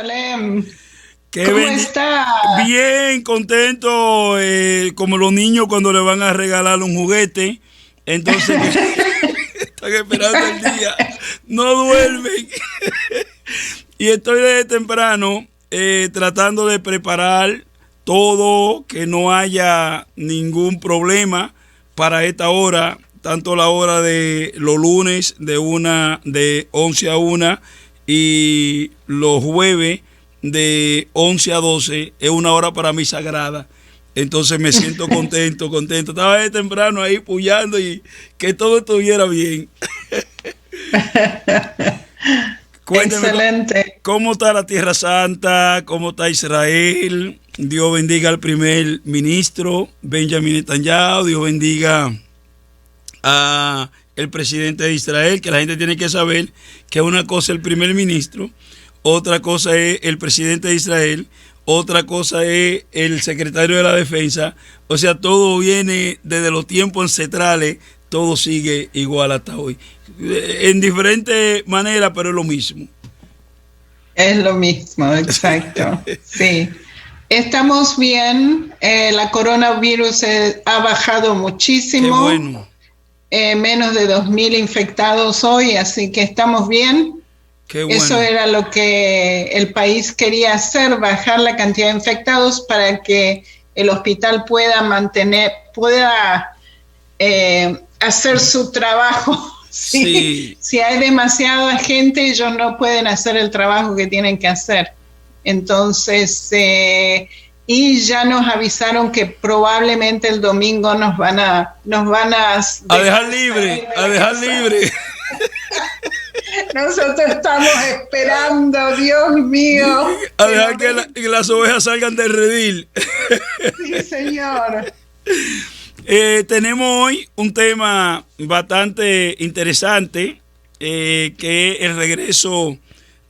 Salem, Qué ¿cómo está? Bien, contento, como los niños cuando le van a regalar un juguete. Entonces, están esperando el día, no duermen. Y estoy desde temprano tratando de preparar todo, que no haya ningún problema para esta hora, tanto la hora de los lunes de 11 a 1 y los jueves de 11 a 12 es una hora para mí sagrada. Entonces me siento contento. Estaba de temprano ahí puyando y que todo estuviera bien. Cuénteme, Excelente. ¿cómo está la Tierra Santa? ¿Cómo está Israel? Dios bendiga al primer ministro, Benjamin Netanyahu. Dios bendiga a el presidente de Israel, que la gente tiene que saber que una cosa es el primer ministro, otra cosa es el presidente de Israel, otra cosa es el secretario de la defensa. O sea, todo viene desde los tiempos ancestrales, todo sigue igual hasta hoy. En diferentes maneras, pero es lo mismo. Es lo mismo, exacto. Sí. Estamos bien. La coronavirus ha bajado muchísimo. Qué bueno. Menos de 2.000 infectados hoy, así que estamos bien. Qué bueno. Eso era lo que el país quería hacer, bajar la cantidad de infectados para que el hospital pueda hacer su trabajo. Sí. Si hay demasiada gente, ellos no pueden hacer el trabajo que tienen que hacer. Entonces, y ya nos avisaron que probablemente el domingo nos van a dejar libre. Nosotros estamos esperando, Dios mío. A dejar que las ovejas salgan del redil. Sí, señor. Tenemos hoy un tema bastante interesante, que es el regreso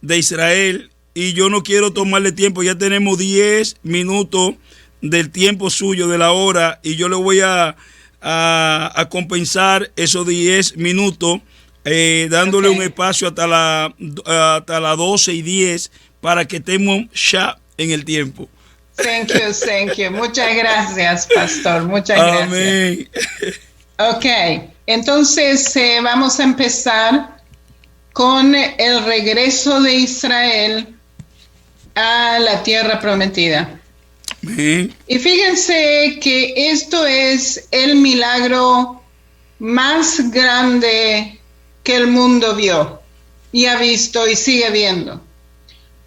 de Israel. Y yo no quiero tomarle tiempo, ya tenemos 10 minutos del tiempo suyo, de la hora, y yo le voy a compensar esos 10 minutos, dándole un espacio hasta las 12:10 para que estemos ya en el tiempo. Thank you. Muchas gracias, pastor. Muchas gracias. Amén. Ok, entonces vamos a empezar con el regreso de Israel a la tierra prometida. Amén. Y fíjense que esto es el milagro más grande que el mundo vio y ha visto y sigue viendo.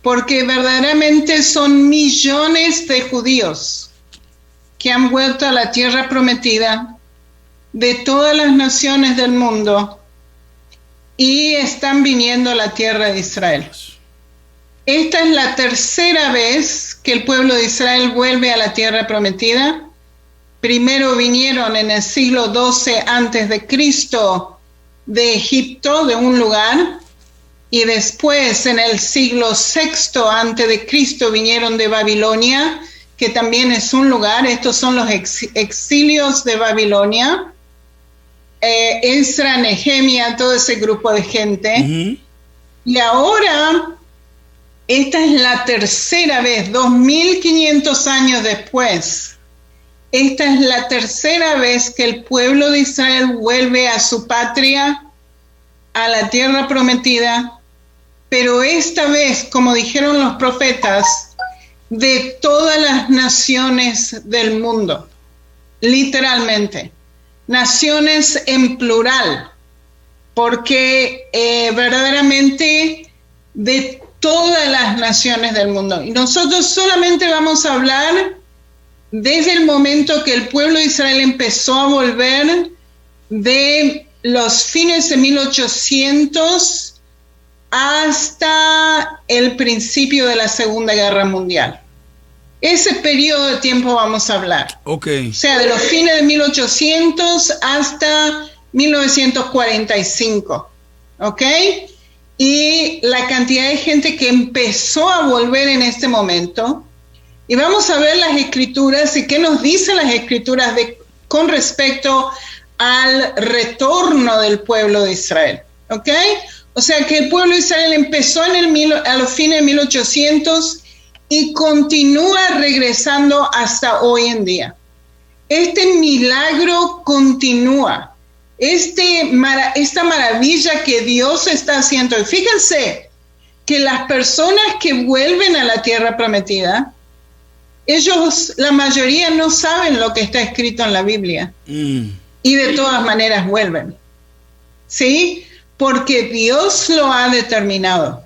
Porque verdaderamente son millones de judíos que han vuelto a la tierra prometida de todas las naciones del mundo y están viniendo a la tierra de Israel. Esta es la tercera vez que el pueblo de Israel vuelve a la tierra prometida. Primero vinieron en el siglo XII antes de Cristo de Egipto, de un lugar, y después en el siglo VI antes de Cristo vinieron de Babilonia, que también es un lugar. Estos son los exilios de Babilonia. Ezra, Nehemia, todo ese grupo de gente. Uh-huh. Y ahora, esta es la tercera vez, 2500 años después, esta es la tercera vez que el pueblo de Israel vuelve a su patria, a la tierra prometida, pero esta vez, como dijeron los profetas, de todas las naciones del mundo, literalmente, naciones en plural, porque verdaderamente de todas las naciones del mundo. Y nosotros solamente vamos a hablar desde el momento que el pueblo de Israel empezó a volver de los fines de 1800 hasta el principio de la Segunda Guerra Mundial. Ese periodo de tiempo vamos a hablar. Okay. O sea, de los fines de 1800 hasta 1945. ¿Ok? Y la cantidad de gente que empezó a volver en este momento. Y vamos a ver las escrituras y qué nos dicen las escrituras con respecto al retorno del pueblo de Israel. ¿Ok? O sea que el pueblo de Israel empezó a los fines de 1800 y continúa regresando hasta hoy en día. Este milagro continúa. Esta maravilla que Dios está haciendo. Y fíjense que las personas que vuelven a la tierra prometida, ellos, la mayoría, no saben lo que está escrito en la Biblia. Y de todas maneras vuelven. ¿Sí? Porque Dios lo ha determinado.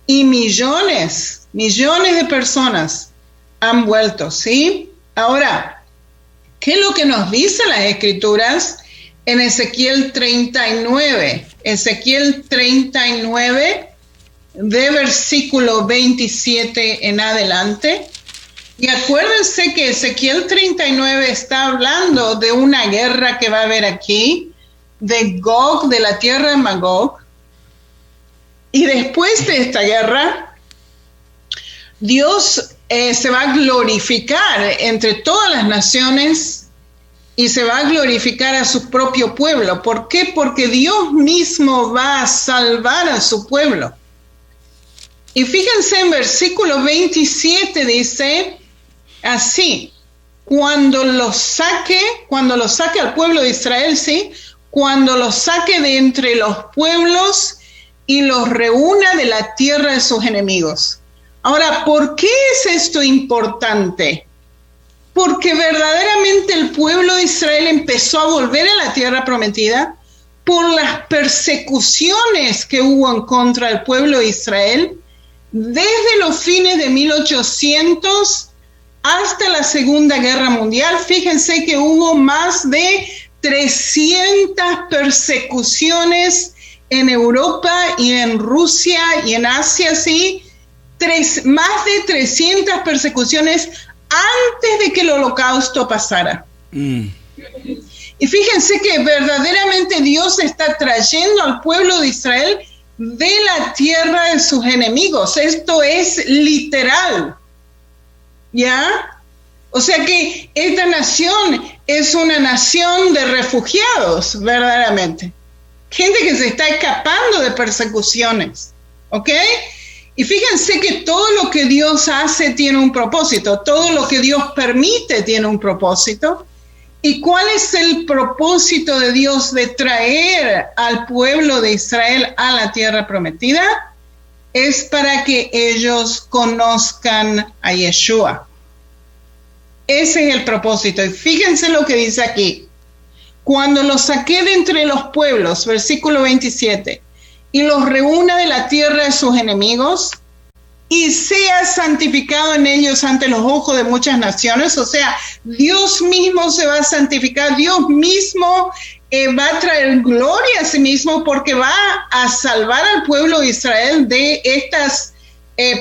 Y millones de personas han vuelto. ¿Sí? Ahora, ¿qué es lo que nos dicen las Escrituras en Ezequiel 39? Ezequiel 39, de versículo 27 en adelante. Y acuérdense que Ezequiel 39 está hablando de una guerra que va a haber aquí, de Gog, de la tierra de Magog. Y después de esta guerra, Dios se va a glorificar entre todas las naciones y se va a glorificar a su propio pueblo. ¿Por qué? Porque Dios mismo va a salvar a su pueblo. Y fíjense en versículo 27 dice así: cuando lo saque al pueblo de Israel, ¿sí? Cuando lo saque de entre los pueblos y los reúna de la tierra de sus enemigos. Ahora, ¿por qué es esto importante? Porque verdaderamente el pueblo de Israel empezó a volver a la tierra prometida por las persecuciones que hubo en contra del pueblo de Israel desde los fines de 1800 hasta la Segunda Guerra Mundial. Fíjense que hubo más de 300 persecuciones en Europa y en Rusia y en Asia, ¿sí? Más de 300 persecuciones antes de que el Holocausto pasara. Y fíjense que verdaderamente Dios está trayendo al pueblo de Israel de la tierra de sus enemigos. Esto es literal, ¿ya? O sea que esta nación es una nación de refugiados, verdaderamente. Gente que se está escapando de persecuciones, ¿ok? Y fíjense que todo lo que Dios hace tiene un propósito, todo lo que Dios permite tiene un propósito. ¿Y cuál es el propósito de Dios de traer al pueblo de Israel a la tierra prometida? Es para que ellos conozcan a Yeshua. Ese es el propósito. Y fíjense lo que dice aquí. Cuando los saqué de entre los pueblos, versículo 27, y los reúna de la tierra de sus enemigos, y sea santificado en ellos ante los ojos de muchas naciones. O sea, Dios mismo se va a santificar, Dios mismo va a traer gloria a sí mismo, porque va a salvar al pueblo de Israel de estos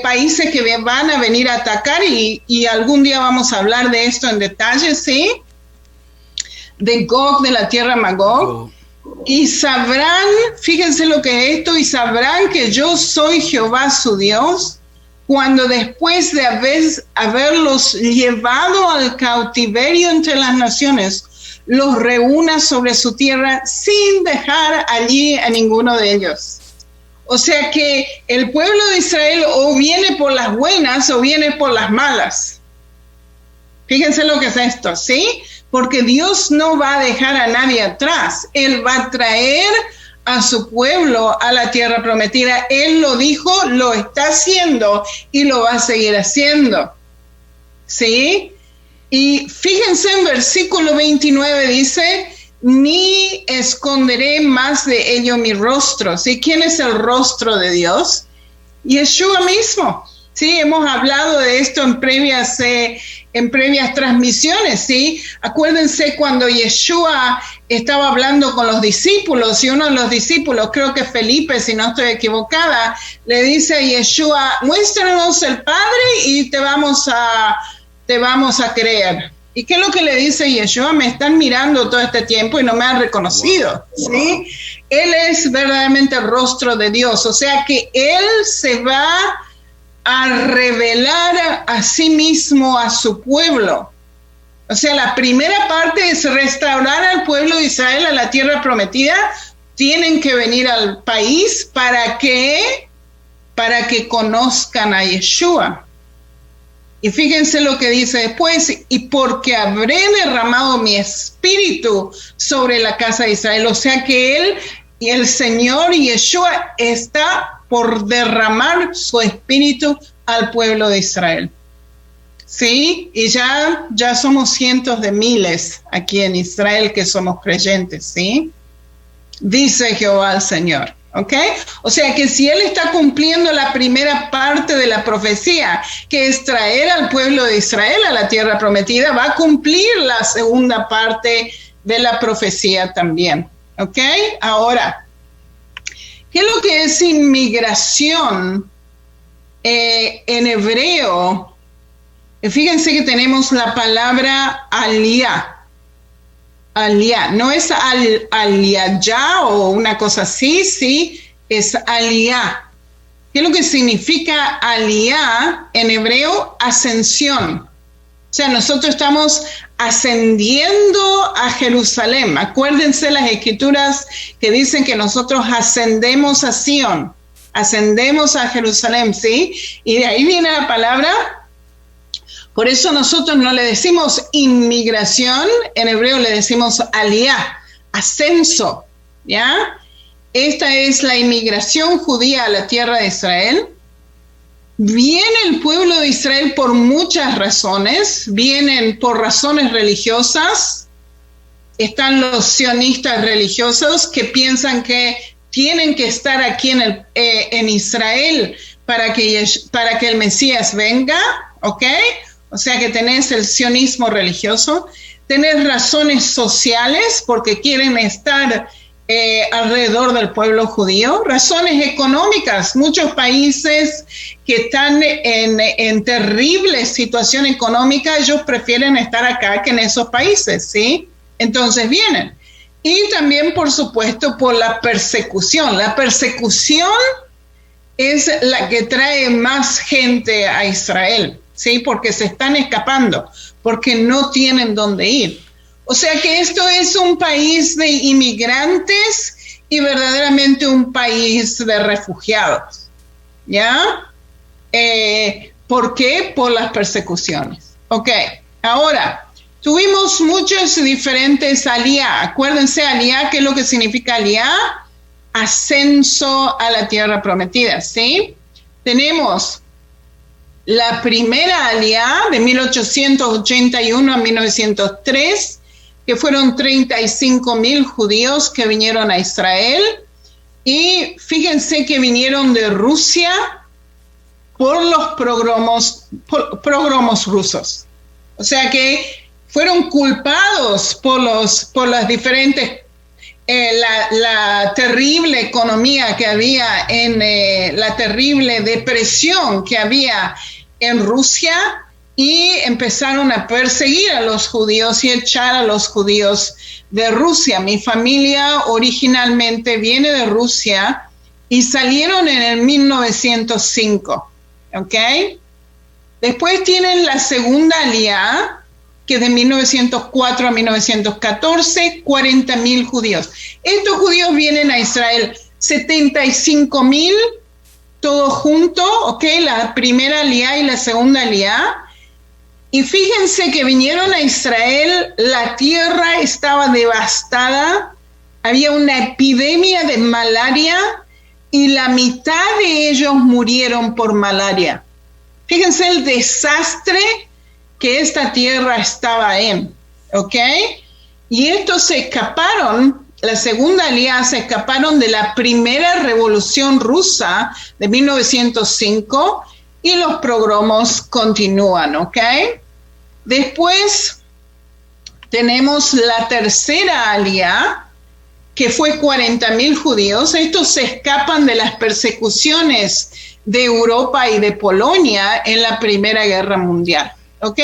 países que van a venir a atacar, y algún día vamos a hablar de esto en detalle, ¿sí? De Gog, de la tierra Magog. Y sabrán, fíjense lo que es esto, y sabrán que yo soy Jehová su Dios, cuando después de haberlos llevado al cautiverio entre las naciones, los reúna sobre su tierra sin dejar allí a ninguno de ellos. O sea que el pueblo de Israel o viene por las buenas o viene por las malas. Fíjense lo que es esto, ¿sí? Porque Dios no va a dejar a nadie atrás. Él va a traer a su pueblo a la tierra prometida. Él lo dijo, lo está haciendo y lo va a seguir haciendo. ¿Sí? Y fíjense en versículo 29 dice: ni esconderé más de ello mi rostro. ¿Sí? ¿Quién es el rostro de Dios? Yeshua mismo. Sí, hemos hablado de esto en previas transmisiones, ¿sí? Acuérdense cuando Yeshua estaba hablando con los discípulos, y uno de los discípulos, creo que Felipe, si no estoy equivocada, le dice a Yeshua: muéstranos el Padre y te vamos a creer. ¿Y qué es lo que le dice Yeshua? Me están mirando todo este tiempo y no me han reconocido, ¿sí? Él es verdaderamente el rostro de Dios, o sea que Él se va a revelar a sí mismo a su pueblo. O sea, la primera parte es restaurar al pueblo de Israel a la tierra prometida, tienen que venir al país para que conozcan a Yeshua. Y fíjense lo que dice después, y porque habré derramado mi espíritu sobre la casa de Israel. O sea que él y el Señor Yeshua está por derramar su espíritu al pueblo de Israel. Sí, y ya somos cientos de miles aquí en Israel que somos creyentes, ¿sí? Dice Jehová el Señor. ¿Ok? O sea que si él está cumpliendo la primera parte de la profecía, que es traer al pueblo de Israel a la tierra prometida, va a cumplir la segunda parte de la profecía también. ¿Ok? Ahora, ¿qué es lo que es inmigración en hebreo? Fíjense que tenemos la palabra aliyah. Aliyah, no es aliyah o una cosa así, sí, es aliyah. ¿Qué es lo que significa aliyah en hebreo? Ascensión. O sea, nosotros estamos ascendiendo a Jerusalén. Acuérdense las escrituras que dicen que nosotros ascendemos a Sion, ascendemos a Jerusalén, ¿sí? Y de ahí viene la palabra. Por eso nosotros no le decimos inmigración, en hebreo le decimos aliyah, ascenso, ¿ya? Esta es la inmigración judía a la tierra de Israel. Viene el pueblo de Israel por muchas razones, vienen por razones religiosas. Están los sionistas religiosos que piensan que tienen que estar aquí en Israel para que el Mesías venga, ¿ok? O sea que tenés el sionismo religioso, tenés razones sociales porque quieren estar alrededor del pueblo judío, razones económicas, muchos países que están en terrible situación económica, ellos prefieren estar acá que en esos países, ¿sí? Entonces vienen. Y también, por supuesto, por la persecución. La persecución es la que trae más gente a Israel, ¿sí? Porque se están escapando, porque no tienen dónde ir. O sea que esto es un país de inmigrantes y verdaderamente un país de refugiados, ¿ya? ¿Por qué? Por las persecuciones. Ok, ahora, tuvimos muchos diferentes aliyah. Acuérdense, aliyah, ¿qué es lo que significa aliyah? Ascenso a la tierra prometida, ¿sí? Tenemos la primera aliyah de 1881 a 1903, que fueron 35,000 judíos que vinieron a Israel. Y fíjense que vinieron de Rusia por los pogromos rusos. O sea que fueron culpados por las diferentes, la terrible economía que había, la terrible depresión que había en Rusia, y empezaron a perseguir a los judíos y echar a los judíos de Rusia. Mi familia originalmente viene de Rusia y salieron en el 1905, ¿ok? Después tienen la segunda aliyah, que es de 1904 a 1914, 40,000 judíos. Estos judíos vienen a Israel, 75,000 todos juntos, ¿ok? La primera aliyah y la segunda aliyah. Y fíjense que vinieron a Israel, la tierra estaba devastada, había una epidemia de malaria y la mitad de ellos murieron por malaria. Fíjense el desastre que esta tierra estaba en, ¿ok? Y estos se escaparon, la segunda aliyah se escaparon de la primera revolución rusa de 1905 y los pogromos continúan, ¿ok? Después tenemos la tercera aliyah, que fue 40,000 judíos. Estos se escapan de las persecuciones de Europa y de Polonia en la Primera Guerra Mundial, ¿ok?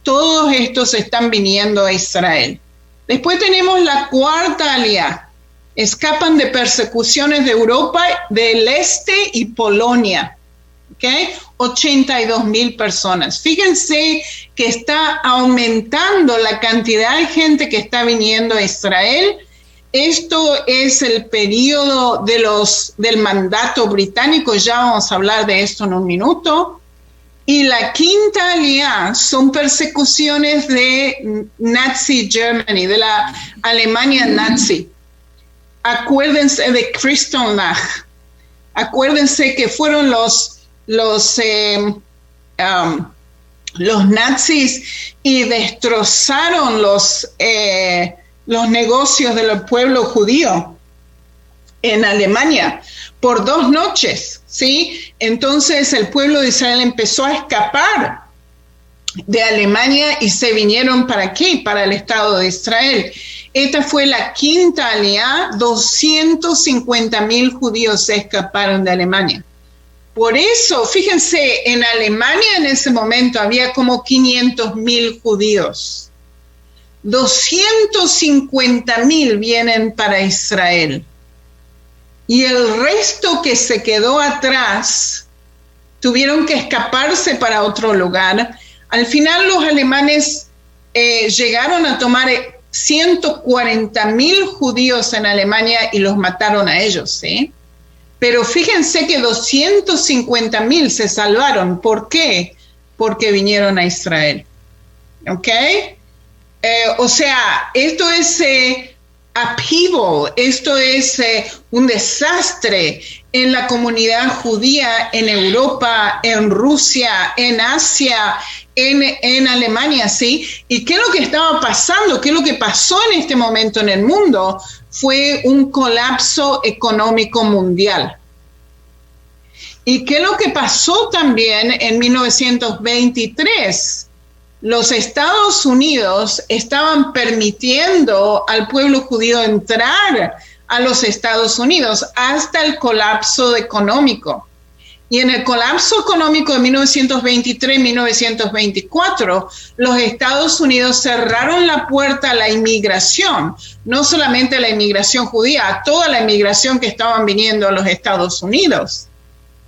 Todos estos están viniendo a Israel. Después tenemos la cuarta aliyah. Escapan de persecuciones de Europa del Este y Polonia, ¿ok? 82,000 personas. Fíjense que está aumentando la cantidad de gente que está viniendo a Israel Esto es el periodo del mandato británico, ya vamos a hablar de esto en un minuto. Y la quinta alianza son persecuciones de Nazi Germany, de la Alemania nazi. Acuérdense de Kristallnacht. Acuérdense que fueron los nazis y destrozaron los negocios del pueblo judío en Alemania por 2 noches, ¿sí? Entonces el pueblo de Israel empezó a escapar de Alemania y se vinieron ¿para qué? Para el Estado de Israel. Esta fue la quinta alianza, 250,000 judíos se escaparon de Alemania. Por eso, fíjense, en Alemania en ese momento había como 500,000 judíos. 250,000 vienen para Israel. Y el resto que se quedó atrás tuvieron que escaparse para otro lugar. Al final los alemanes llegaron a tomar 140,000 judíos en Alemania y los mataron a ellos, ¿sí? Pero fíjense que 250,000 se salvaron. ¿Por qué? Porque vinieron a Israel. ¿Ok? O sea, esto es upheaval, esto es un desastre en la comunidad judía en Europa, en Rusia, en Asia, en Alemania, ¿sí? ¿Y qué es lo que estaba pasando? ¿Qué es lo que pasó en este momento en el mundo? Fue un colapso económico mundial. ¿Y qué es lo que pasó también en 1923? Los Estados Unidos estaban permitiendo al pueblo judío entrar a los Estados Unidos hasta el colapso económico. Y en el colapso económico de 1923-1924, los Estados Unidos cerraron la puerta a la inmigración, no solamente a la inmigración judía, a toda la inmigración que estaban viniendo a los Estados Unidos.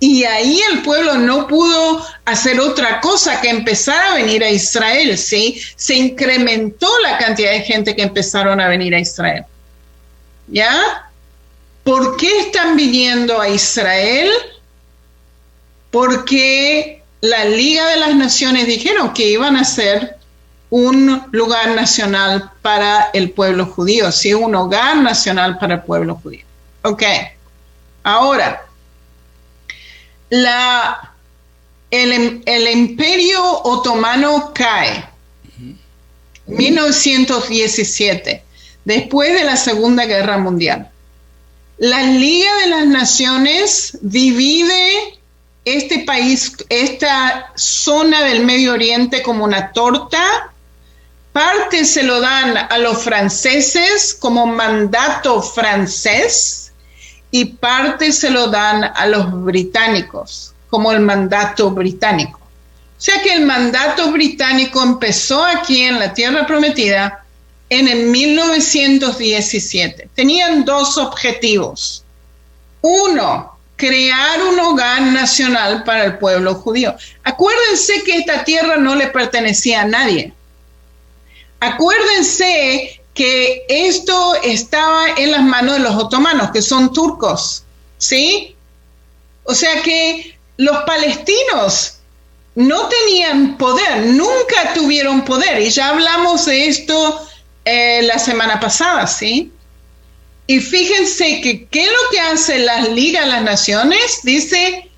Y ahí el pueblo no pudo hacer otra cosa que empezar a venir a Israel, ¿sí? Se incrementó la cantidad de gente que empezaron a venir a Israel. ¿Ya? ¿Por qué están viniendo a Israel? Porque la Liga de las Naciones dijeron que iban a ser un lugar nacional para el pueblo judío, ¿sí? Un hogar nacional para el pueblo judío. Ok. Ahora, el Imperio Otomano cae en 1917, después de la Segunda Guerra Mundial. La Liga de las Naciones divide este país, esta zona del Medio Oriente como una torta. Parte se lo dan a los franceses como mandato francés y parte se lo dan a los británicos como el mandato británico. O sea que el mandato británico empezó aquí en la Tierra Prometida en el 1917. Tenían 2 objetivos. Uno, crear un hogar nacional para el pueblo judío. Acuérdense que esta tierra no le pertenecía a nadie. Acuérdense que esto estaba en las manos de los otomanos, que son turcos, ¿sí? O sea que los palestinos no tenían poder, nunca tuvieron poder, y ya hablamos de esto la semana pasada, ¿sí? Y fíjense que ¿qué es lo que hace la Liga de las Naciones? Dice,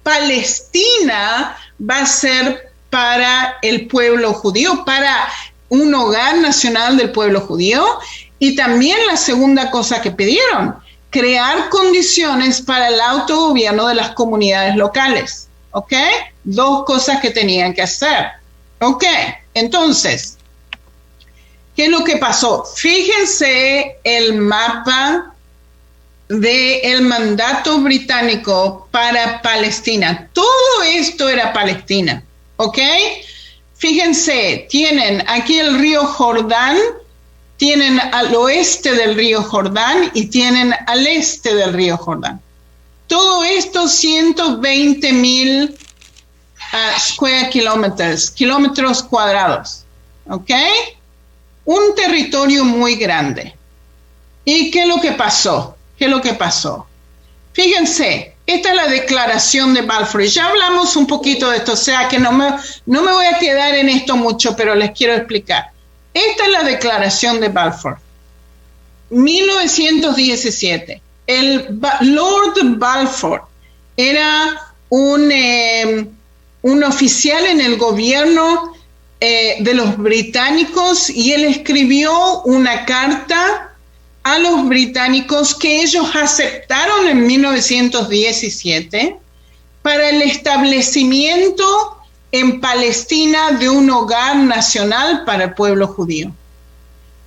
Palestina va a ser para el pueblo judío, para un hogar nacional del pueblo judío. Y también la segunda cosa que pidieron, crear condiciones para el autogobierno de las comunidades locales. ¿Ok? 2 cosas que tenían que hacer. ¿Ok? Entonces, ¿qué es lo que pasó? Fíjense el mapa del mandato británico para Palestina. Todo esto era Palestina. ¿Ok? Fíjense, tienen aquí el río Jordán, tienen al oeste del río Jordán y tienen al este del río Jordán. Todo esto 120,000 square kilometers, kilómetros cuadrados. ¿Ok? Un territorio muy grande. ¿Y qué es lo que pasó? ¿Qué es lo que pasó? Fíjense, esta es la declaración de Balfour. Ya hablamos un poquito de esto, o sea que no me voy a quedar en esto mucho, pero les quiero explicar. Esta es la declaración de Balfour. 1917. El Lord Balfour era un oficial en el gobierno de los británicos y él escribió una carta a los británicos que ellos aceptaron en 1917 para el establecimiento en Palestina de un hogar nacional para el pueblo judío.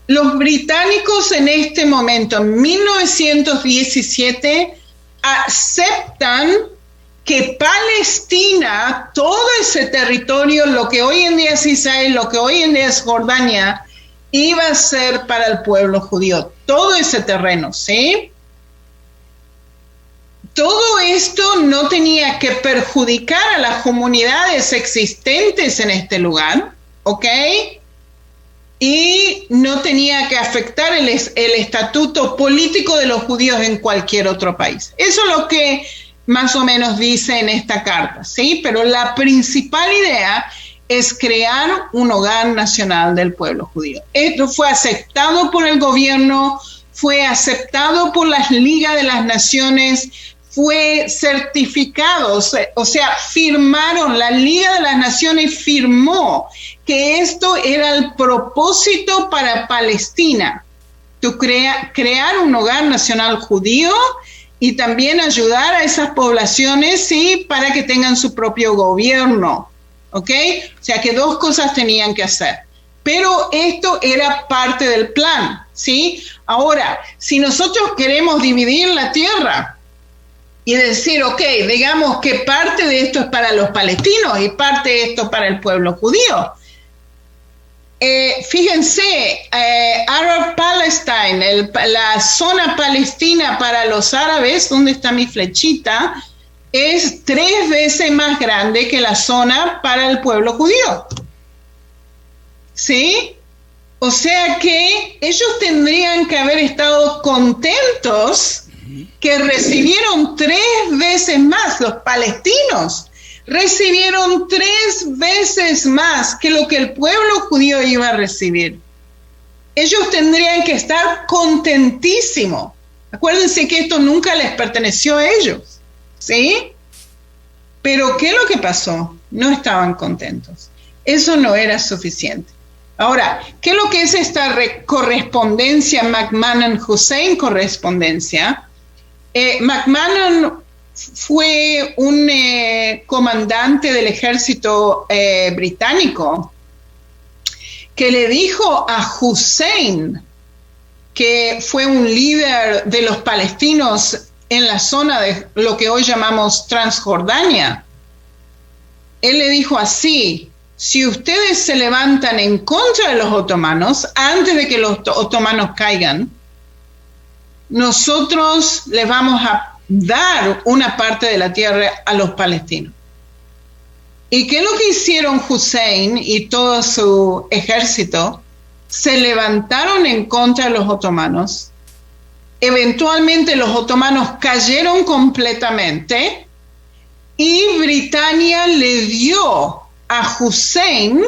Los británicos en este momento, en 1917, aceptan que Palestina, todo ese territorio, lo que hoy en día es Israel, lo que hoy en día es Jordania, iba a ser para el pueblo judío, todo ese terreno, ¿sí? Todo esto no tenía que perjudicar a las comunidades existentes en este lugar, ¿ok? Y no tenía que afectar el estatuto político de los judíos en cualquier otro país. Eso es lo que más o menos dice en esta carta, ¿sí? Pero la principal idea es crear un hogar nacional del pueblo judío. Esto fue aceptado por el gobierno, fue aceptado por las Ligas de las Naciones, fue certificado, o sea, firmaron, la Liga de las Naciones firmó que esto era el propósito para Palestina, crear un hogar nacional judío y también ayudar a esas poblaciones, sí, para que tengan su propio gobierno, ¿ok? O sea que dos cosas tenían que hacer. Pero esto era parte del plan, ¿sí? Ahora, si nosotros queremos dividir la tierra y decir, ok, digamos que parte de esto es para los palestinos y parte de esto para el pueblo judío. Fíjense, Arab Palestine, la zona palestina para los árabes, ¿dónde está mi flechita? Es 3 veces más grande que la zona para el pueblo judío. ¿Sí? O sea que ellos tendrían que haber estado contentos que recibieron 3 veces más, los palestinos recibieron 3 veces más que lo que el pueblo judío iba a recibir. Ellos tendrían que estar contentísimos. Acuérdense que esto nunca les perteneció a ellos, ¿sí? Pero ¿qué es lo que pasó? No estaban contentos. Eso no era suficiente. Ahora, ¿qué es lo que es esta correspondencia McMahon-Hussein correspondencia? McMahon fue un comandante del ejército británico que le dijo a Hussein, que fue un líder de los palestinos en la zona de lo que hoy llamamos Transjordania. Él le dijo así: si ustedes se levantan en contra de los otomanos, antes de que los otomanos caigan, nosotros les vamos a dar una parte de la tierra a los palestinos. ¿Y qué es lo que hicieron Hussein y todo su ejército? Se levantaron en contra de los otomanos. Eventualmente los otomanos cayeron completamente y Britania le dio a Hussein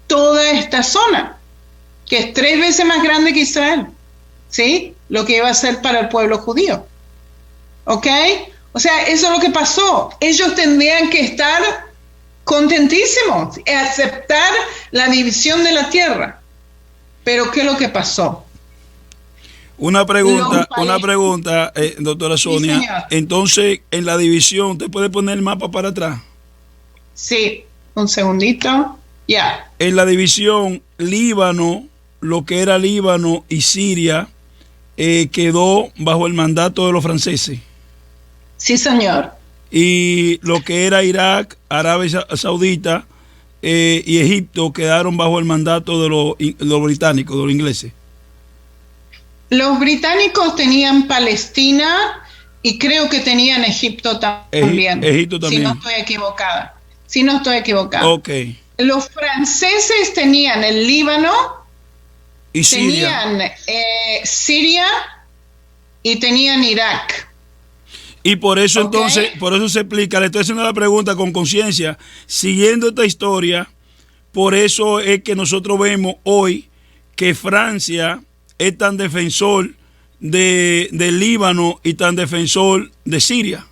toda esta zona, que es 3 veces más grande que Israel, ¿sí? Lo que iba a ser para el pueblo judío. ¿Ok? O sea, eso es lo que pasó. Ellos tendrían que estar contentísimos y aceptar la división de la tierra. Pero ¿qué es lo que pasó? Una pregunta, doctora Sonia. Sí, entonces, en la división, ¿te puede poner el mapa para atrás? Sí, un segundito. Ya. En la división, Líbano, lo que era Líbano y Siria, quedó bajo el mandato de los franceses. Sí, señor. Y lo que era Irak, Arabia Saudita y Egipto quedaron bajo el mandato de los británicos, de los ingleses. Los británicos tenían Palestina y creo que tenían Egipto también. Egipto también. Si no estoy equivocada. Ok. Los franceses tenían el Líbano y Siria. Tenían Siria y tenían Irak. Y por eso Ok. entonces, por eso se explica, le estoy haciendo la pregunta con conciencia, siguiendo esta historia, por eso es que nosotros vemos hoy que Francia es tan defensor del Líbano y tan defensor de Siria,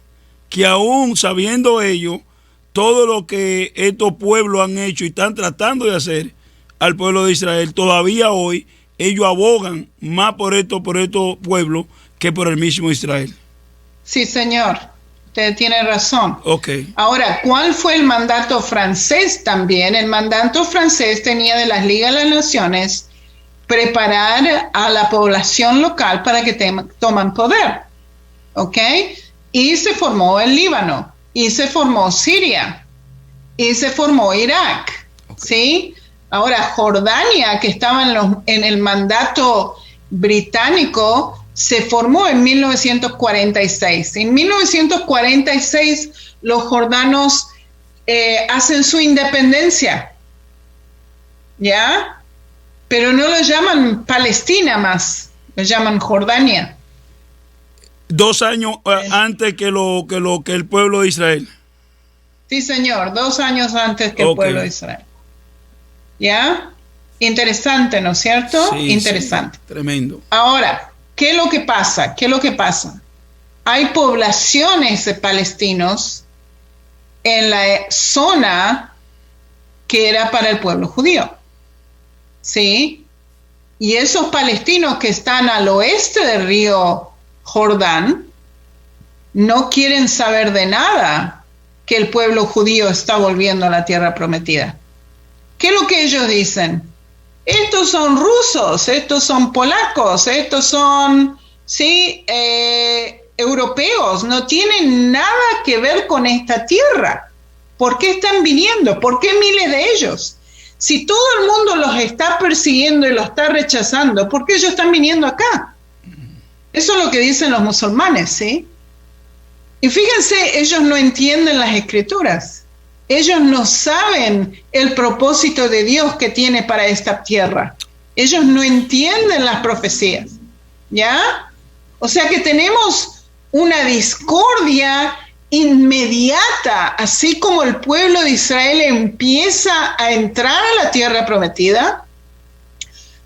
que aún sabiendo ellos todo lo que estos pueblos han hecho y están tratando de hacer al pueblo de Israel, todavía hoy ellos abogan más por estos pueblos que por el mismo Israel. Sí, señor. Usted tiene razón. Ok. Ahora, ¿cuál fue el mandato francés también? El mandato francés tenía de las Ligas de las Naciones preparar a la población local para que toman poder. ¿Ok? Y se formó el Líbano, y se formó Siria, y se formó Irak. Okay. ¿Sí? Ahora, Jordania, que estaba en el mandato británico, se formó en 1946. En 1946 los jordanos hacen su independencia, ¿ya? Pero no lo llaman Palestina más, lo llaman Jordania. 2 años antes que el pueblo de Israel. Sí, señor, 2 años antes que el pueblo de Israel. ¿Ya? Interesante, ¿no es cierto? Sí, interesante. Sí, tremendo. Ahora, ¿qué es lo que pasa? ¿Qué es lo que pasa? Hay poblaciones de palestinos en la zona que era para el pueblo judío. ¿Sí? Y esos palestinos que están al oeste del río Jordán no quieren saber de nada que el pueblo judío está volviendo a la tierra prometida. ¿Qué es lo que ellos dicen? Estos son rusos, estos son polacos, estos son, sí, europeos, no tienen nada que ver con esta tierra. ¿Por qué están viniendo? ¿Por qué miles de ellos? Si todo el mundo los está persiguiendo y los está rechazando, ¿por qué ellos están viniendo acá? Eso es lo que dicen los musulmanes, ¿sí? Y fíjense, ellos no entienden las escrituras. Ellos no saben el propósito de Dios que tiene para esta tierra. Ellos no entienden las profecías, ¿ya? O sea que tenemos una discordia inmediata, así como el pueblo de Israel empieza a entrar a la tierra prometida.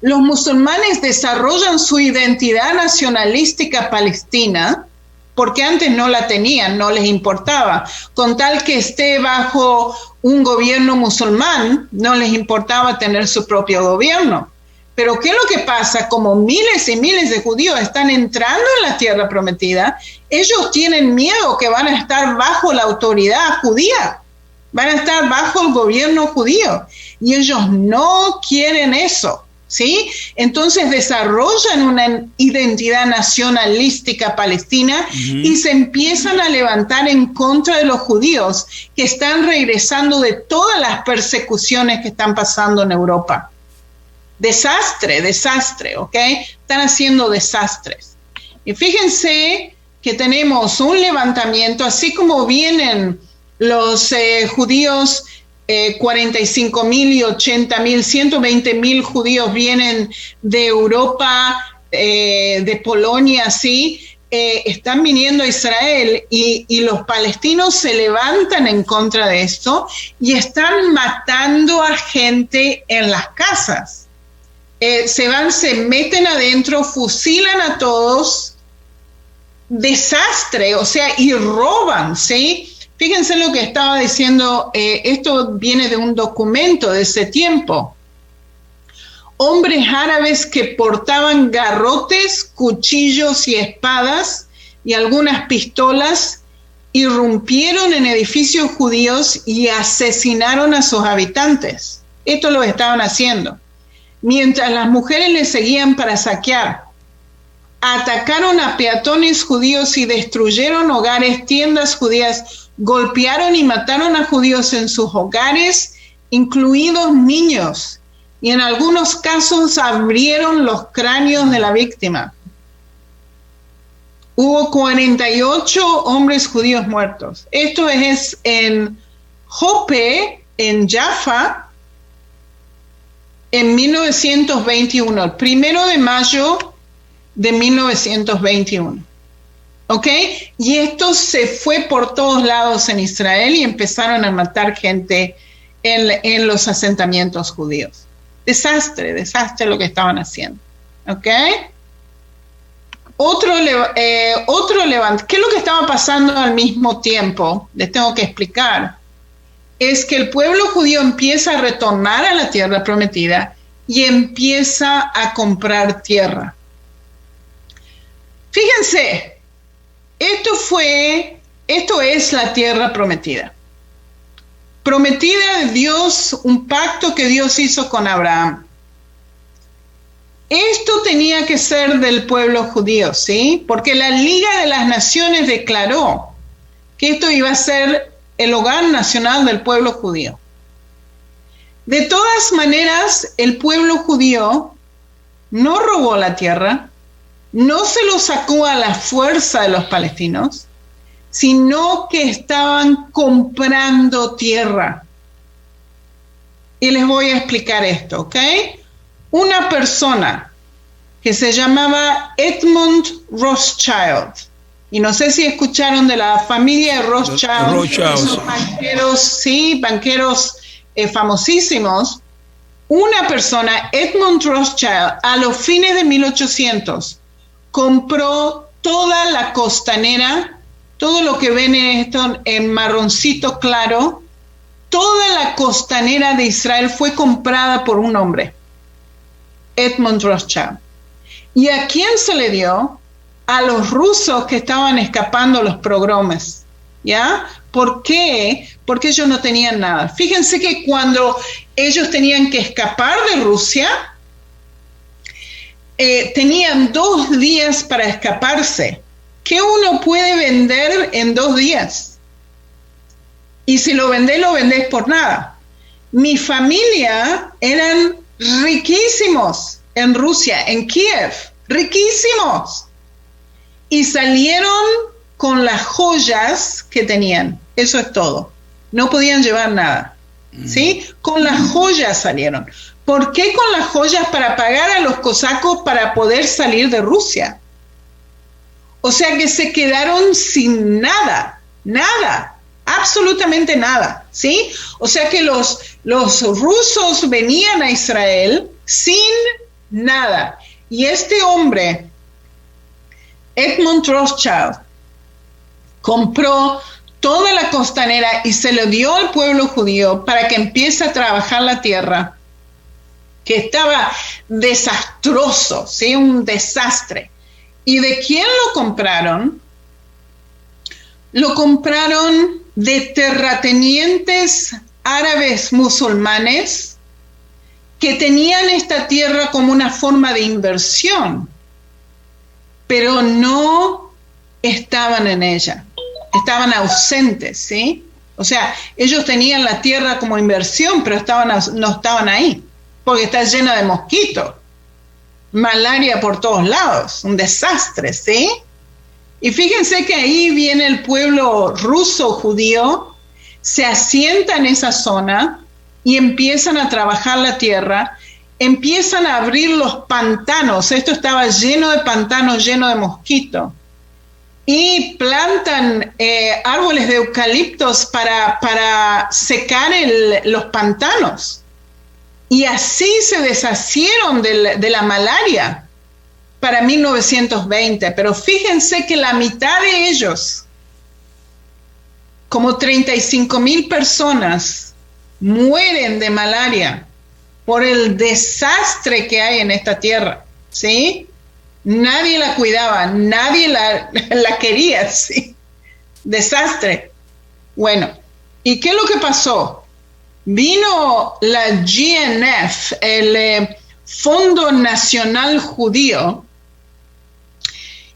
Los musulmanes desarrollan su identidad nacionalística palestina, porque antes no la tenían, no les importaba. Con tal que esté bajo un gobierno musulmán, no les importaba tener su propio gobierno. Pero ¿qué es lo que pasa? Como miles y miles de judíos están entrando en la tierra prometida, ellos tienen miedo que van a estar bajo la autoridad judía, van a estar bajo el gobierno judío, y ellos no quieren eso. ¿Sí? Entonces desarrollan una identidad nacionalística palestina y se empiezan a levantar en contra de los judíos que están regresando de todas las persecuciones que están pasando en Europa. Desastre, ¿ok? Están haciendo desastres. Y fíjense que tenemos un levantamiento, así como vienen los judíos 45,000 y 80,000, 120,000 judíos vienen de Europa, de Polonia, ¿sí? Están viniendo a Israel y los palestinos se levantan en contra de esto y están matando a gente en las casas. Se meten adentro, fusilan a todos, desastre, o sea, y roban, ¿sí? Fíjense lo que estaba diciendo, esto viene de un documento de ese tiempo. Hombres árabes que portaban garrotes, cuchillos y espadas y algunas pistolas irrumpieron en edificios judíos y asesinaron a sus habitantes. Esto lo estaban haciendo. Mientras las mujeres les seguían para saquear. Atacaron a peatones judíos y destruyeron hogares, tiendas judías. Golpearon y mataron a judíos en sus hogares, incluidos niños, y en algunos casos abrieron los cráneos de la víctima. Hubo 48 hombres judíos muertos. Esto es en Jope, en Jaffa, en 1921, el 1 de mayo de 1921. ¿Ok? Y esto se fue por todos lados en Israel y empezaron a matar gente en los asentamientos judíos. Desastre lo que estaban haciendo. ¿Ok? Otro levantamiento. ¿Qué es lo que estaba pasando al mismo tiempo? Les tengo que explicar. Es que el pueblo judío empieza a retornar a la tierra prometida y empieza a comprar tierra. Fíjense, esto es la tierra prometida. Prometida de Dios, un pacto que Dios hizo con Abraham. Esto tenía que ser del pueblo judío, ¿sí? Porque la Liga de las Naciones declaró que esto iba a ser el hogar nacional del pueblo judío. De todas maneras, el pueblo judío no robó la tierra, no se lo sacó a la fuerza de los palestinos, sino que estaban comprando tierra. Y les voy a explicar esto, ¿ok? Una persona que se llamaba Edmund Rothschild, y no sé si escucharon de la familia Rothschild, esos banqueros, sí, banqueros famosísimos. Una persona, Edmund Rothschild, a los fines de 1800, compró toda la costanera, todo lo que ven esto en marroncito claro, toda la costanera de Israel fue comprada por un hombre, Edmund Rothschild. ¿Y a quién se le dio? A los rusos que estaban escapando los pogromes, ¿ya? ¿Por qué? Porque ellos no tenían nada. Fíjense que cuando ellos tenían que escapar de Rusia, tenían 2 días para escaparse. ¿Qué uno puede vender en 2 días? Y si lo vendés por nada. Mi familia eran riquísimos en Rusia, en Kiev, riquísimos. Y salieron con las joyas que tenían. Eso es todo. No podían llevar nada. ¿Sí? Con las joyas salieron. ¿Por qué con las joyas? Para pagar a los cosacos para poder salir de Rusia. O sea que se quedaron sin nada. Nada. Absolutamente nada. ¿Sí? O sea que los rusos venían a Israel sin nada. Y este hombre, Edmund Rothschild, compró toda la costanera y se lo dio al pueblo judío para que empiece a trabajar la tierra, que estaba desastroso, ¿sí? Un desastre. ¿Y de quién lo compraron? Lo compraron de terratenientes árabes musulmanes que tenían esta tierra como una forma de inversión, pero no estaban en ella, estaban ausentes, ¿sí? O sea, ellos tenían la tierra como inversión, pero no estaban ahí, porque está llena de mosquitos, malaria por todos lados, un desastre, ¿sí? Y fíjense que ahí viene el pueblo ruso judío, se asienta en esa zona y empiezan a trabajar la tierra, empiezan a abrir los pantanos. Esto estaba lleno de pantanos, lleno de mosquitos. Y plantan árboles de eucaliptos para secar los pantanos. Y así se deshacieron de la malaria para 1920. Pero fíjense que la mitad de ellos, como 35,000 personas, mueren de malaria por el desastre que hay en esta tierra, ¿sí? Nadie la cuidaba, nadie la quería, ¿sí? Desastre. Bueno, ¿y qué es lo que pasó? Vino la GNF, el Fondo Nacional Judío,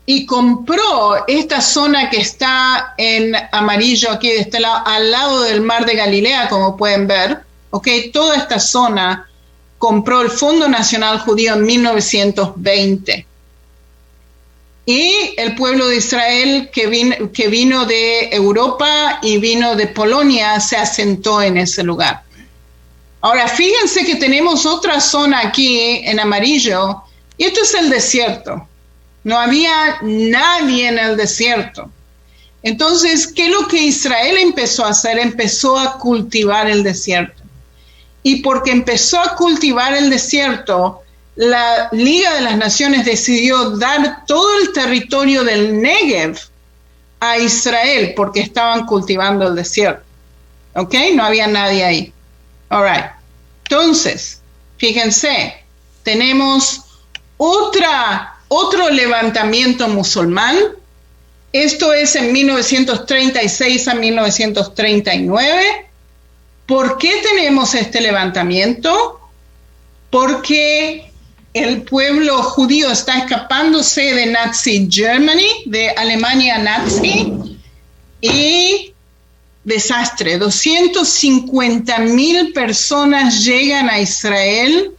y compró esta zona que está en amarillo aquí de este lado, al lado del mar de Galilea, como pueden ver, ¿ok? Toda esta zona compró el Fondo Nacional Judío en 1920. Y el pueblo de Israel que vino de Europa y vino de Polonia se asentó en ese lugar. Ahora, fíjense que tenemos otra zona aquí en amarillo, y esto es el desierto. No había nadie en el desierto. Entonces, ¿qué es lo que Israel empezó a hacer? Empezó a cultivar el desierto. Y porque empezó a cultivar el desierto, la Liga de las Naciones decidió dar todo el territorio del Negev a Israel porque estaban cultivando el desierto. ¿Ok? No había nadie ahí. All right. Entonces, fíjense, tenemos otro levantamiento musulmán. Esto es en 1936 a 1939. ¿Por qué tenemos este levantamiento? Porque el pueblo judío está escapándose de Nazi Germany, de Alemania nazi, y desastre. 250,000 personas llegan a Israel.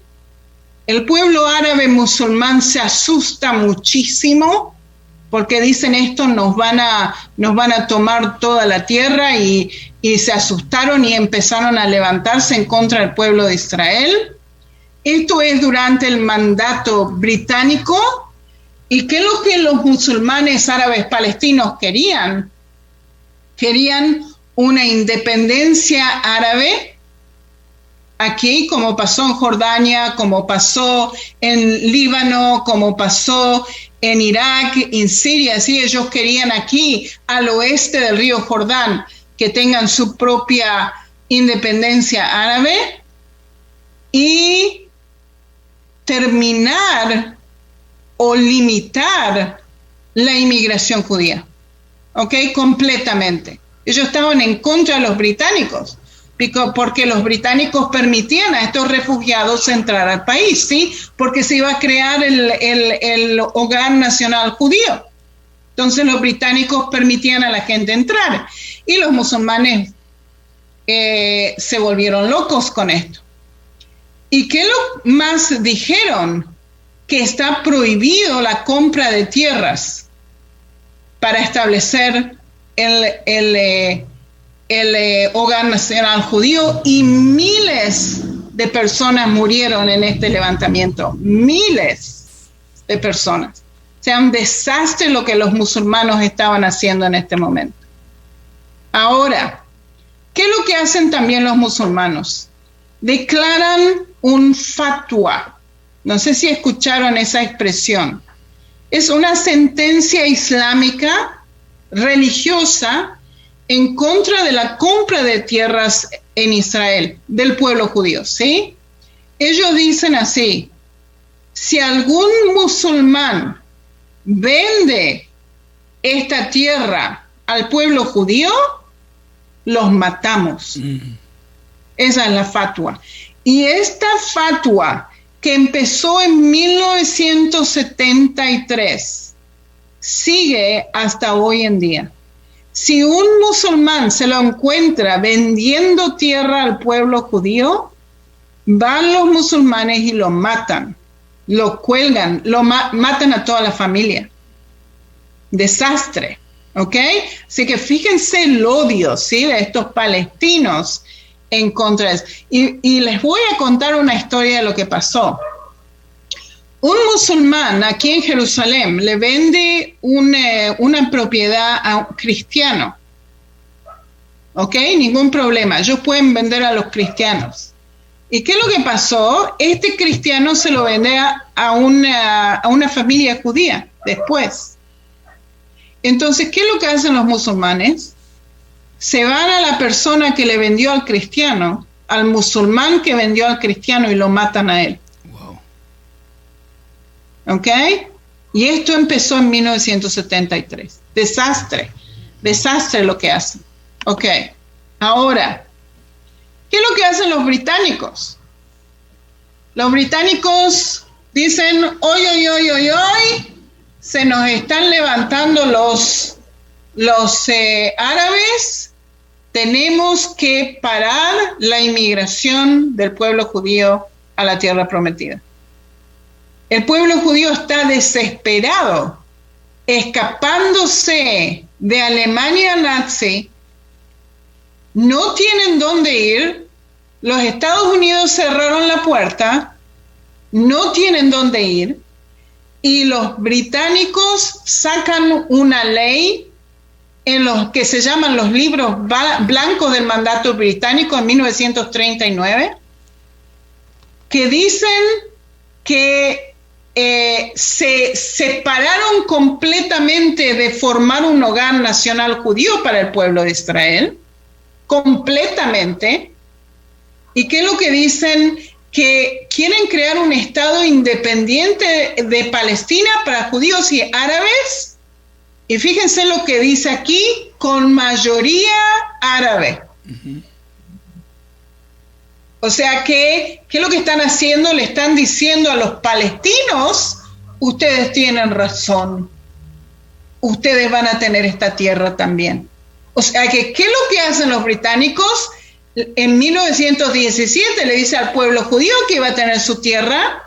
El pueblo árabe musulmán se asusta muchísimo porque dicen esto nos van a tomar toda la tierra y se asustaron y empezaron a levantarse en contra del pueblo de Israel. Esto es durante el mandato británico. ¿Y qué es lo que los musulmanes árabes palestinos querían? Querían una independencia árabe, aquí como pasó en Jordania, como pasó en Líbano, como pasó en Irak, en Siria. Sí, ellos querían aquí, al oeste del río Jordán, que tengan su propia independencia árabe y terminar o limitar la inmigración judía, ¿ok? Completamente. Ellos estaban en contra de los británicos, porque los británicos permitían a estos refugiados entrar al país, ¿sí? Porque se iba a crear el hogar nacional judío. Entonces los británicos permitían a la gente entrar y los musulmanes se volvieron locos con esto. ¿Y qué lo más dijeron? Que está prohibido la compra de tierras para establecer el hogar nacional judío, y miles de personas murieron en este levantamiento, miles de personas. O sea, un desastre lo que los musulmanes estaban haciendo en este momento. Ahora, ¿qué es lo que hacen también los musulmanes? Declaran un fatwa. No sé si escucharon esa expresión. Es una sentencia islámica religiosa en contra de la compra de tierras en Israel, del pueblo judío, ¿sí? Ellos dicen así: si algún musulmán vende esta tierra al pueblo judío, los matamos. Esa es la fatwa. Y esta fatwa, que empezó en 1973, sigue hasta hoy en día. Si un musulmán se lo encuentra vendiendo tierra al pueblo judío, van los musulmanes y lo matan, lo cuelgan, matan a toda la familia. Desastre, ¿ok? Así que fíjense el odio, ¿sí?, de estos palestinos en contra de eso. Y les voy a contar una historia de lo que pasó. Un musulmán aquí en Jerusalén le vende una propiedad a un cristiano. ¿Ok? Ningún problema. Ellos pueden vender a los cristianos. ¿Y qué es lo que pasó? Este cristiano se lo vende a una familia judía después. Entonces, ¿qué es lo que hacen los musulmanes? Se van a la persona que le vendió al cristiano, al musulmán que vendió al cristiano, y lo matan a él. ¿Ok? Y esto empezó en 1973. Desastre lo que hacen. Ok. Ahora, ¿qué es lo que hacen los británicos? Los británicos dicen: hoy, se nos están levantando los árabes, tenemos que parar la inmigración del pueblo judío a la tierra prometida. El pueblo judío está desesperado, escapándose de Alemania nazi, no tienen dónde ir, los Estados Unidos cerraron la puerta, no tienen dónde ir, y los británicos sacan una ley en los que se llaman los libros blancos del mandato británico en 1939, que dicen que se separaron completamente de formar un hogar nacional judío para el pueblo de Israel, completamente. ¿Y qué es lo que dicen? Que quieren crear un estado independiente de Palestina para judíos y árabes. Y fíjense lo que dice aquí, con mayoría árabe. Uh-huh. O sea que, ¿qué es lo que están haciendo? Le están diciendo a los palestinos, ustedes tienen razón, ustedes van a tener esta tierra también. O sea que, ¿qué es lo que hacen los británicos? En 1917 le dice al pueblo judío que iba a tener su tierra,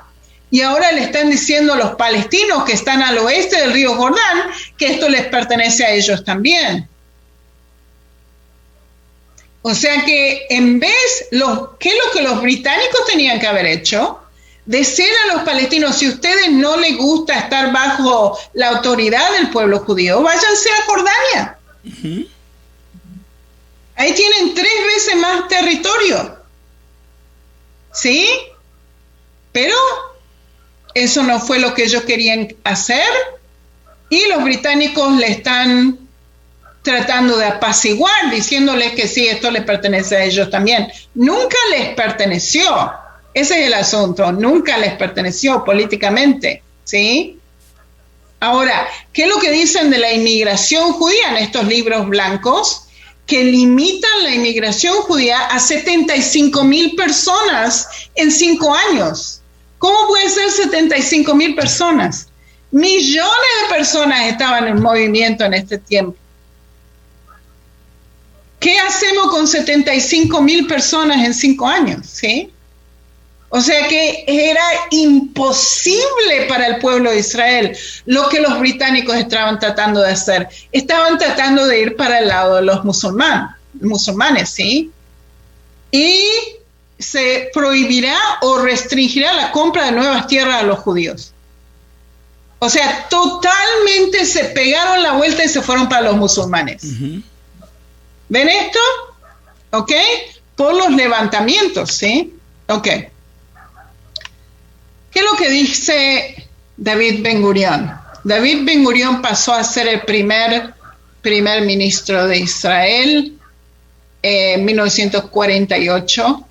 y ahora le están diciendo a los palestinos que están al oeste del río Jordán que esto les pertenece a ellos también. O sea que en vez, ¿qué es lo que los británicos tenían que haber hecho? Decir a los palestinos, si a ustedes no les gusta estar bajo la autoridad del pueblo judío, váyanse a Jordania. Uh-huh. Ahí tienen 3 veces más territorio. ¿Sí? Pero eso no fue lo que ellos querían hacer, y los británicos le están tratando de apaciguar, diciéndoles que sí, esto les pertenece a ellos también. Nunca les perteneció. Ese es el asunto. Nunca les perteneció políticamente. ¿Sí? Ahora, ¿qué es lo que dicen de la inmigración judía en estos libros blancos? Que limitan la inmigración judía a 75,000 personas en 5 años. ¿Cómo puede ser 75,000 personas? Millones de personas estaban en movimiento en este tiempo. ¿Qué hacemos con 75,000 personas en 5 años? ¿Sí? O sea que era imposible para el pueblo de Israel lo que los británicos estaban tratando de hacer. Estaban tratando de ir para el lado de los musulmanes, ¿sí? Y se prohibirá o restringirá la compra de nuevas tierras a los judíos. O sea, totalmente se pegaron la vuelta y se fueron para los musulmanes. Uh-huh. ¿Ven esto? ¿Ok? Por los levantamientos, ¿sí? Ok. ¿Qué es lo que dice David Ben-Gurión? David Ben-Gurión pasó a ser el primer ministro de Israel en 1948,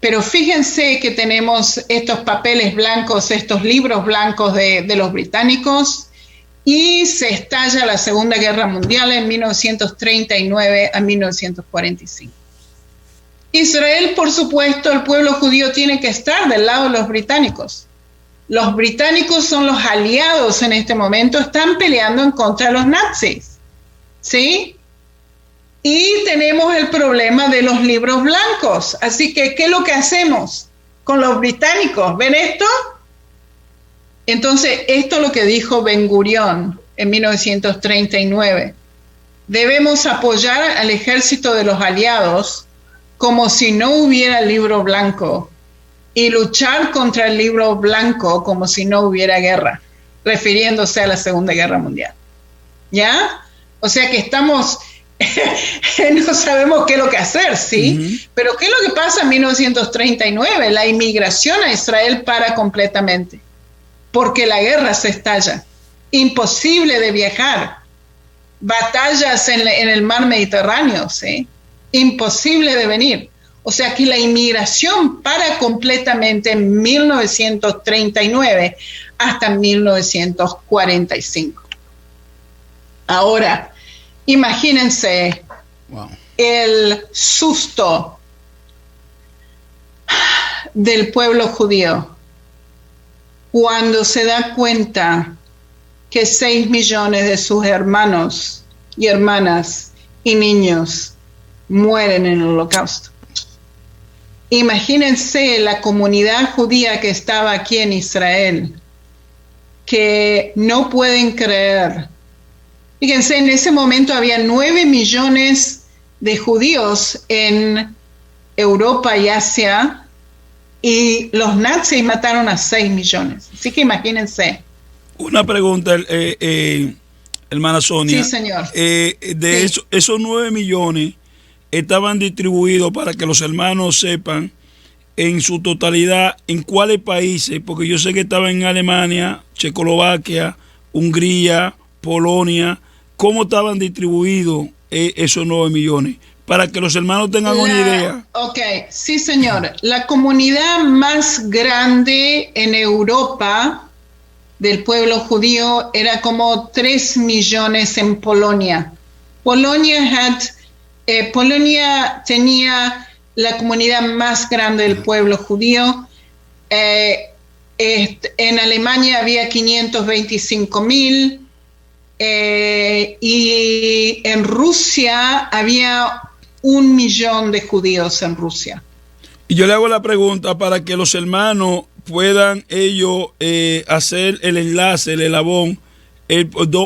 pero fíjense que tenemos estos papeles blancos, estos libros blancos de los británicos, y se estalla la Segunda Guerra Mundial en 1939 a 1945. Israel, por supuesto, el pueblo judío tiene que estar del lado de los británicos. Los británicos son los aliados en este momento, están peleando en contra de los nazis, ¿sí? Y tenemos el problema de los libros blancos. Así que, ¿qué es lo que hacemos con los británicos? ¿Ven esto? Entonces, esto es lo que dijo Ben-Gurión en 1939. Debemos apoyar al ejército de los aliados como si no hubiera el libro blanco, y luchar contra el libro blanco como si no hubiera guerra, refiriéndose a la Segunda Guerra Mundial. ¿Ya? O sea que estamos, no sabemos qué es lo que hacer, ¿sí? Uh-huh. Pero ¿qué es lo que pasa en 1939? La inmigración a Israel para completamente, porque la guerra se estalla. Imposible de viajar. Batallas en el mar Mediterráneo, ¿sí? Imposible de venir. O sea que la inmigración para completamente en 1939 hasta 1945. Ahora, imagínense el susto del pueblo judío cuando se da cuenta que 6 millones de sus hermanos y hermanas y niños mueren en el Holocausto. Imagínense la comunidad judía que estaba aquí en Israel, que no pueden creer. Fíjense, en ese momento había 9 millones de judíos en Europa y Asia, y los nazis mataron a 6 millones. Así que imagínense. Una pregunta, hermana Sonia. Sí, señor. Esos 9 millones estaban distribuidos, para que los hermanos sepan, en su totalidad, ¿en cuáles países? Porque yo sé que estaba en Alemania, Checoslovaquia, Hungría, Polonia. ¿Cómo estaban distribuidos esos 9 millones? Para que los hermanos tengan una idea. Ok, sí, señor. La comunidad más grande en Europa del pueblo judío era como 3 millones en Polonia. Polonia tenía la comunidad más grande del pueblo judío. En Alemania había 525,000 y en Rusia había 1 millón de judíos en Rusia. Y yo le hago la pregunta para que los hermanos puedan ellos hacer el enlace, el eslabón,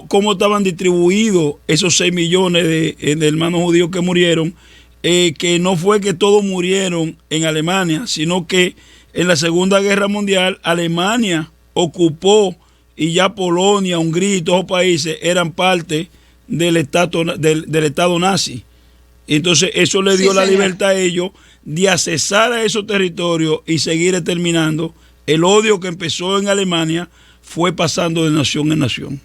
cómo estaban distribuidos esos 6 millones de hermanos judíos que murieron, que no fue que todos murieron en Alemania, sino que en la Segunda Guerra Mundial Alemania ocupó, y ya Polonia, Hungría y todos los países eran parte del Estado nazi. Entonces eso le dio la libertad a ellos de accesar a esos territorios y seguir exterminando. El odio que empezó en Alemania fue pasando de nación en nación.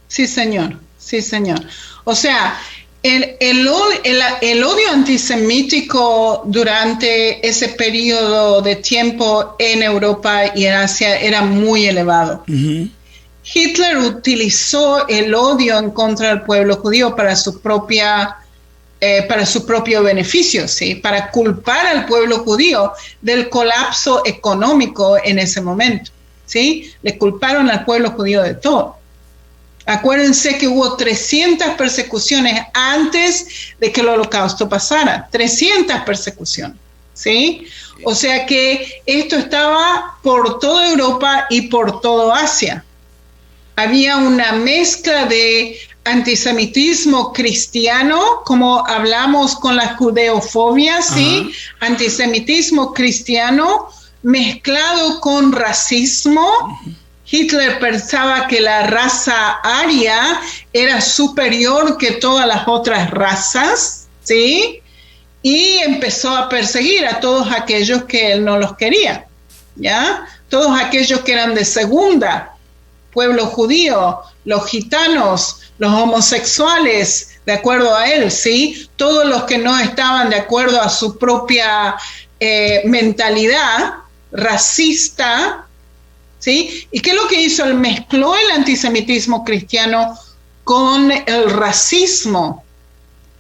Sí, señor. Sí, señor. O sea, el odio antisemítico durante ese periodo de tiempo en Europa y en Asia era muy elevado. Uh-huh. Hitler utilizó el odio en contra del pueblo judío para su propio beneficio, ¿sí? Para culpar al pueblo judío del colapso económico en ese momento, ¿sí? Le culparon al pueblo judío de todo. Acuérdense que hubo 300 persecuciones antes de que el Holocausto pasara, 300 persecuciones, ¿sí? O sea que esto estaba por toda Europa y por todo Asia. Había una mezcla de antisemitismo cristiano, como hablamos con la judeofobia, ¿sí? Antisemitismo cristiano mezclado con racismo. Hitler pensaba que la raza aria era superior que todas las otras razas, ¿sí? Y empezó a perseguir a todos aquellos que él no los quería, ¿ya? Todos aquellos que eran de segunda, pueblo judío, los gitanos, los homosexuales, de acuerdo a él, ¿sí? Todos los que no estaban de acuerdo a su propia mentalidad racista, ¿sí? ¿Y qué es lo que hizo? Él mezcló el antisemitismo cristiano con el racismo.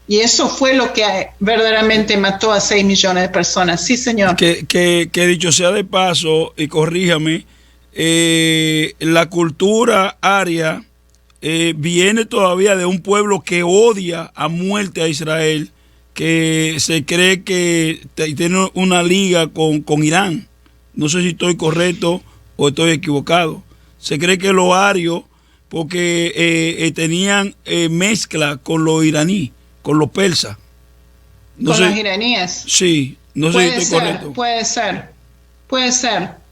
Y eso fue lo que verdaderamente mató a 6 millones de personas. Sí, señor. Que dicho sea de paso, y corríjame, la cultura aria viene todavía de un pueblo que odia a muerte a Israel, que se cree que tiene una liga con Irán. No sé si estoy correcto o estoy equivocado. Se cree que los arios, porque tenían mezcla con los iraníes, con los persas. No con sé, los iraníes. Sí, no sé si estoy correcto. Puede ser.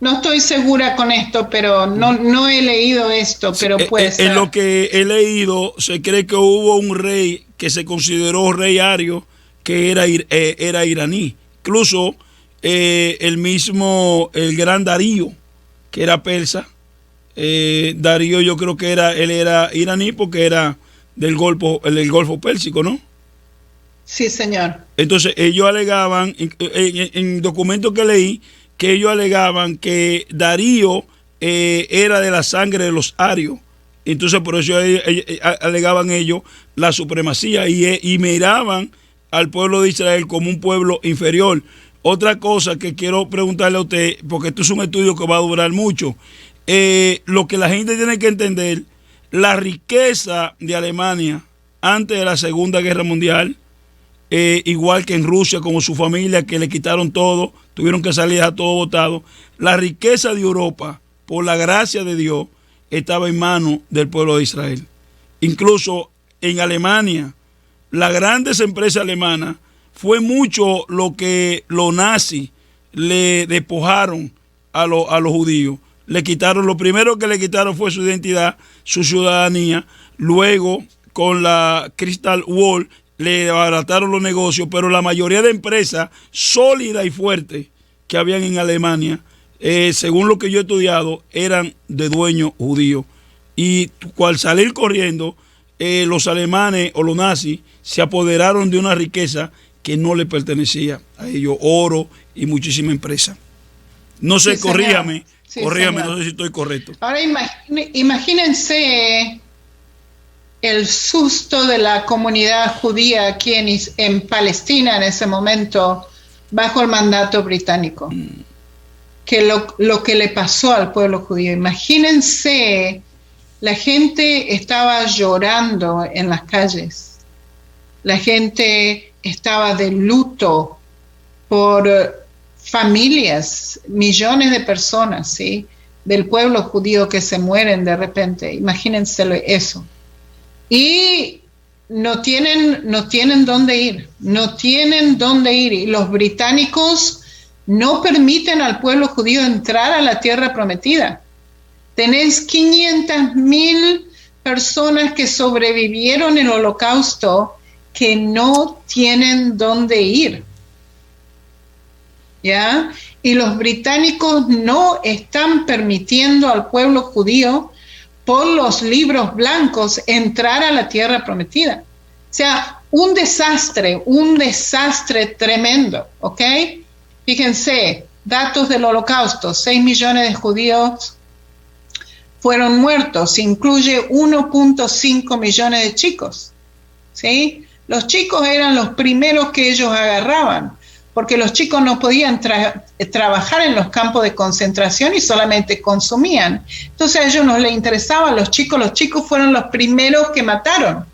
No estoy segura con esto, pero no he leído esto, pero puede ser. En lo que he leído, se cree que hubo un rey que se consideró rey ario, que era iraní. Incluso el gran Darío, que era persa. Darío, yo creo que él era iraní porque era del Golfo Pérsico, ¿no? Sí, señor. Entonces ellos alegaban, en documentos que leí, que ellos alegaban que Darío era de la sangre de los arios. Entonces por eso alegaban ellos la supremacía y miraban al pueblo de Israel como un pueblo inferior. Otra cosa que quiero preguntarle a usted, porque esto es un estudio que va a durar mucho, lo que la gente tiene que entender, la riqueza de Alemania antes de la Segunda Guerra Mundial, igual que en Rusia, como su familia, que le quitaron todo, tuvieron que salir a todo botado. La riqueza de Europa, por la gracia de Dios, estaba en manos del pueblo de Israel. Incluso en Alemania, las grandes empresas alemanas fue mucho lo que los nazis le despojaron a los judíos. Le quitaron, lo primero que le quitaron fue su identidad, su ciudadanía. Luego, con la Crystal Wall, le abarataron los negocios, pero la mayoría de empresas sólidas y fuertes que habían en Alemania, según lo que yo he estudiado, eran de dueños judíos. Y al salir corriendo, los alemanes o los nazis se apoderaron de una riqueza que no le pertenecía a ellos, oro y muchísima empresa. No sé, sí, corríjame, sí, corríjame, no sé si estoy correcto. Ahora imagínense el susto de la comunidad judía aquí en Palestina en ese momento, bajo el mandato británico. Que lo que le pasó al pueblo judío. Imagínense, la gente estaba llorando en las calles. La gente estaba de luto por familias, millones de personas, ¿sí?, del pueblo judío que se mueren de repente. Imagínense eso. Y no tienen dónde ir. No tienen dónde ir. Y los británicos no permiten al pueblo judío entrar a la tierra prometida. Tenés 500,000 personas que sobrevivieron en el Holocausto que no tienen dónde ir. ¿Ya? Y los británicos no están permitiendo al pueblo judío, por los libros blancos, entrar a la tierra prometida. O sea, un desastre tremendo, ¿ok? Fíjense, datos del Holocausto: 6 millones de judíos fueron muertos, incluye 1.5 millones de chicos, ¿sí? Los chicos eran los primeros que ellos agarraban, porque los chicos no podían trabajar en los campos de concentración y solamente consumían. Entonces a ellos no les interesaban los chicos fueron los primeros que mataron.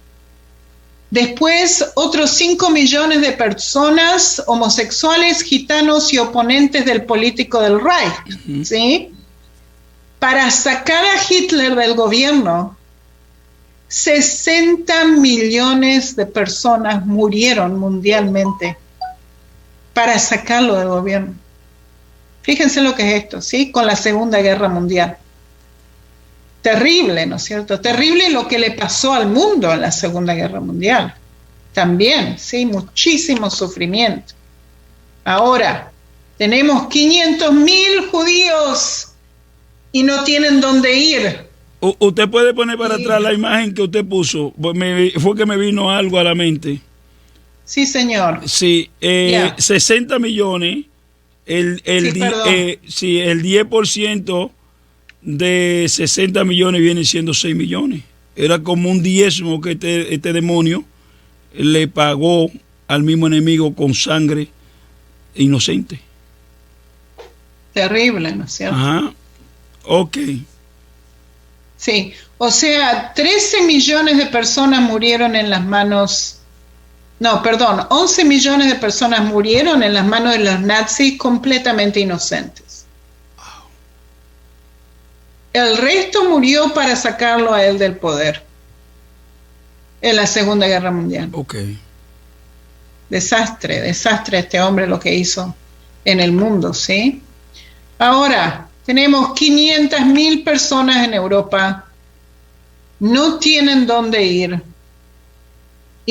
Después, otros 5 millones de personas homosexuales, gitanos y oponentes del político del Reich, ¿sí? Para sacar a Hitler del gobierno, 60 millones de personas murieron mundialmente para sacarlo del gobierno. Fíjense lo que es esto, ¿sí? Con la Segunda Guerra Mundial. Terrible, ¿no es cierto? Terrible lo que le pasó al mundo en la Segunda Guerra Mundial. También, ¿sí? Muchísimo sufrimiento. Ahora, tenemos 500,000 judíos y no tienen dónde ir. Usted puede poner para atrás la imagen que usted puso. Fue que me vino algo a la mente. Sí, señor. Sí, 60 millones, el 10% de 60 millones viene siendo 6 millones. Era como un diezmo que este demonio le pagó al mismo enemigo con sangre inocente. Terrible, ¿no es cierto? Ajá, ok. Sí, o sea, 13 millones de personas murieron en las manos... 11 millones de personas murieron en las manos de los nazis completamente inocentes. El resto murió para sacarlo a él del poder en la Segunda Guerra Mundial. Ok. Desastre este hombre lo que hizo en el mundo, ¿sí? Ahora, tenemos 500,000 personas en Europa, no tienen dónde ir.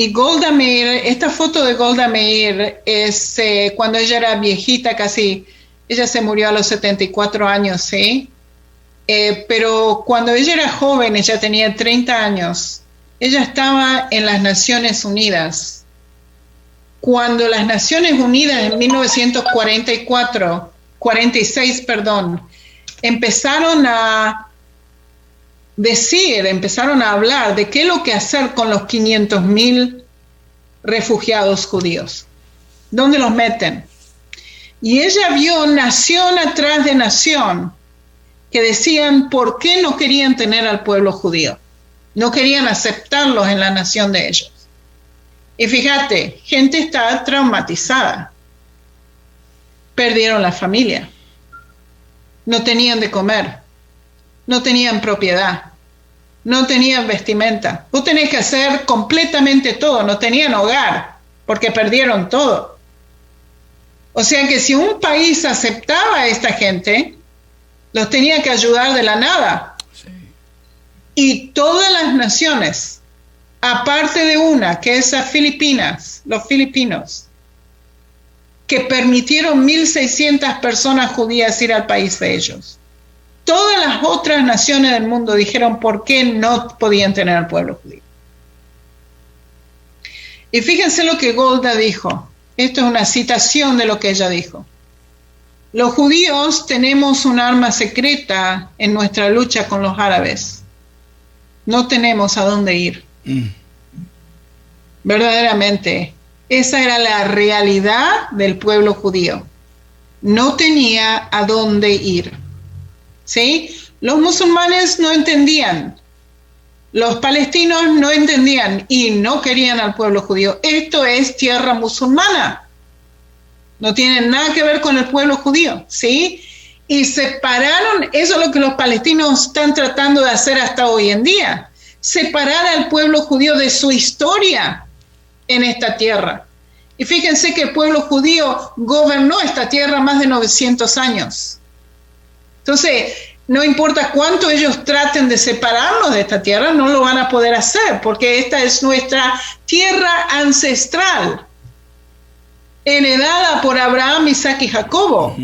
Y Golda Meir, esta foto de Golda Meir es cuando ella era viejita, casi, ella se murió a los 74 años, ¿sí? Pero cuando ella era joven, ella tenía 30 años, ella estaba en las Naciones Unidas. Cuando las Naciones Unidas en 46, empezaron a hablar de qué es lo que hacer con los 500,000 refugiados judíos. ¿Dónde los meten? Y ella vio nación atrás de nación que decían por qué no querían tener al pueblo judío. No querían aceptarlos en la nación de ellos. Y fíjate, gente está traumatizada. Perdieron la familia. No tenían de comer. No tenían propiedad. No tenían vestimenta. Vos tenés que hacer completamente todo. No tenían hogar. porque perdieron todo. O sea que si un país aceptaba a esta gente, los tenía que ayudar de la nada. Sí. Y todas las naciones, aparte de una, que es las Filipinas, los filipinos, que permitieron 1.600 personas judías ir al país de ellos. Todas las otras naciones del mundo dijeron por qué no podían tener al pueblo judío. Y fíjense lo que Golda dijo. Esto es una citación de lo que ella dijo. Los judíos tenemos un arma secreta en nuestra lucha con los árabes. No tenemos a dónde ir. Verdaderamente, esa era la realidad del pueblo judío. No tenía a dónde ir. ¿Sí? Los musulmanes no entendían. Los palestinos no entendían y no querían al pueblo judío. Esto es tierra musulmana. No tiene nada que ver con el pueblo judío, ¿sí? Y separaron, eso es lo que los palestinos están tratando de hacer hasta hoy en día, separar al pueblo judío de su historia en esta tierra. Y fíjense que el pueblo judío gobernó esta tierra más de 900 años. Entonces, no importa cuánto ellos traten de separarnos de esta tierra, no lo van a poder hacer, porque esta es nuestra tierra ancestral, heredada por Abraham, Isaac y Jacobo.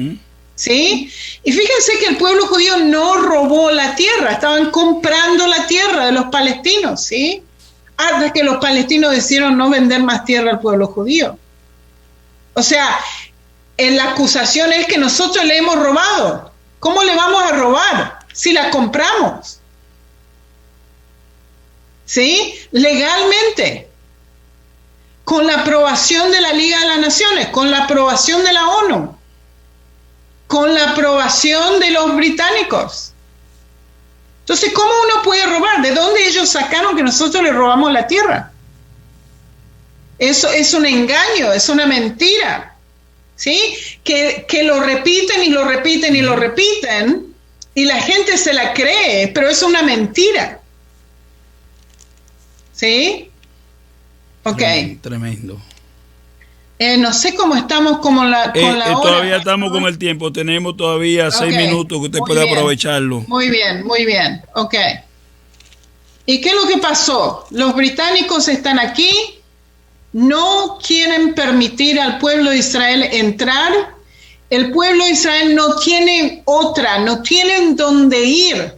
¿Sí? Y fíjense que el pueblo judío no robó la tierra, estaban comprando la tierra de los palestinos, ¿sí? Hasta que los palestinos decidieron no vender más tierra al pueblo judío. O sea, la acusación es que nosotros le hemos robado. ¿Cómo le vamos a robar si la compramos? ¿Sí? Legalmente. Con la aprobación de la Liga de las Naciones, con la aprobación de la ONU, con la aprobación de los británicos. Entonces, ¿cómo uno puede robar? ¿De dónde ellos sacaron que nosotros le robamos la tierra? Eso es un engaño, es una mentira. ¿Sí? Que lo repiten y lo repiten y lo repiten y la gente se la cree, pero es una mentira. ¿Sí? Ok. Tremendo. No sé cómo estamos con la hora. Todavía estamos con el tiempo, tenemos todavía 6 minutos que usted puede aprovecharlo. Muy bien, ok. ¿Y qué es lo que pasó? Los británicos están aquí, no quieren permitir al pueblo de Israel entrar. El pueblo de Israel no tiene no tienen dónde ir.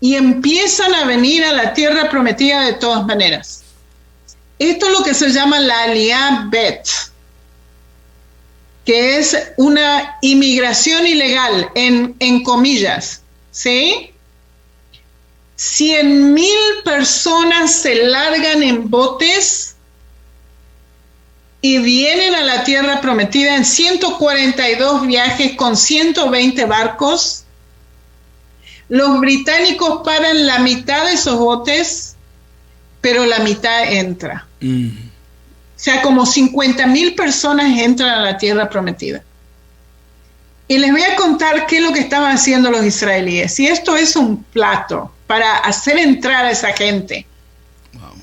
Y empiezan a venir a la tierra prometida de todas maneras. Esto es lo que se llama la Aliyah Bet, que es una inmigración ilegal, en comillas, ¿sí? 100,000 personas se largan en botes y vienen a la tierra prometida en 142 viajes con 120 barcos. Los británicos paran la mitad de esos botes, pero la mitad entra. O sea, como 50,000 personas entran a la tierra prometida. Y les voy a contar qué es lo que estaban haciendo los israelíes. Y esto es un plato para hacer entrar a esa gente. Wow.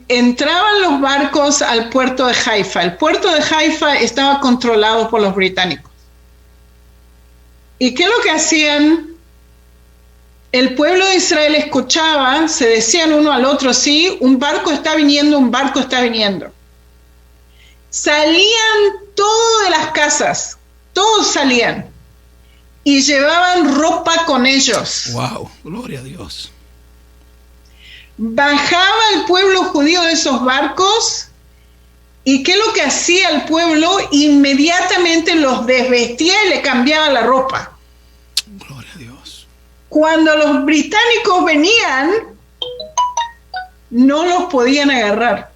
Entraban los barcos al puerto de Haifa. El puerto de Haifa estaba controlado por los británicos. ¿Y qué es lo que hacían? El pueblo de Israel escuchaba, se decían uno al otro, sí, un barco está viniendo, un barco está viniendo. Salían todos de las casas, todos salían, y llevaban ropa con ellos. ¡Wow! ¡Gloria a Dios! Bajaba el pueblo judío de esos barcos, y ¿qué es lo que hacía el pueblo? Inmediatamente los desvestía y le cambiaba la ropa. Cuando los británicos venían, no los podían agarrar,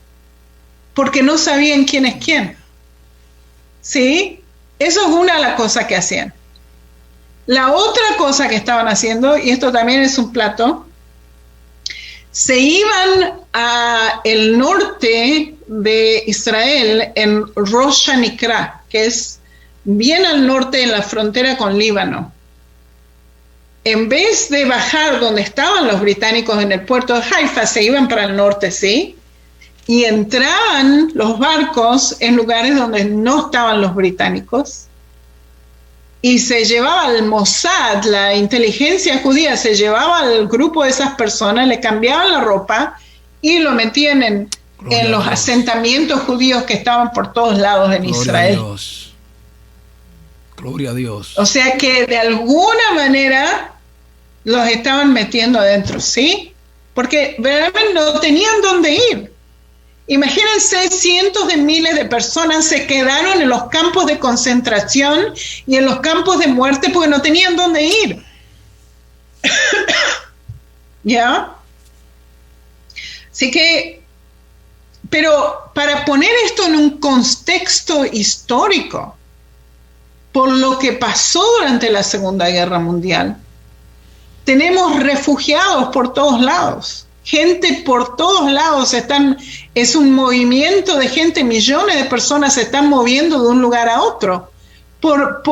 porque no sabían quién es quién. ¿Sí? Eso es una de las cosas que hacían. La otra cosa que estaban haciendo, y esto también es un plato, se iban al norte de Israel, en Rosh Hanikra, que es bien al norte en la frontera con Líbano. En vez de bajar donde estaban los británicos en el puerto de Haifa, se iban para el norte, ¿sí? y entraban los barcos en lugares donde no estaban los británicos, y se llevaba al Mossad, la inteligencia judía, se llevaba al grupo de esas personas, le cambiaban la ropa y lo metían en los asentamientos judíos que estaban por todos lados en Israel. Gloria a Dios. O sea que de alguna manera los estaban metiendo adentro, ¿sí? Porque verdaderamente no tenían dónde ir. Imagínense, cientos de miles de personas se quedaron en los campos de concentración y en los campos de muerte porque no tenían dónde ir. ¿Ya? Así que, pero para poner esto en un contexto histórico, por lo que pasó durante la Segunda Guerra Mundial, tenemos refugiados por todos lados. Gente por todos lados es un movimiento de gente, millones de personas se están moviendo de un lugar a otro, por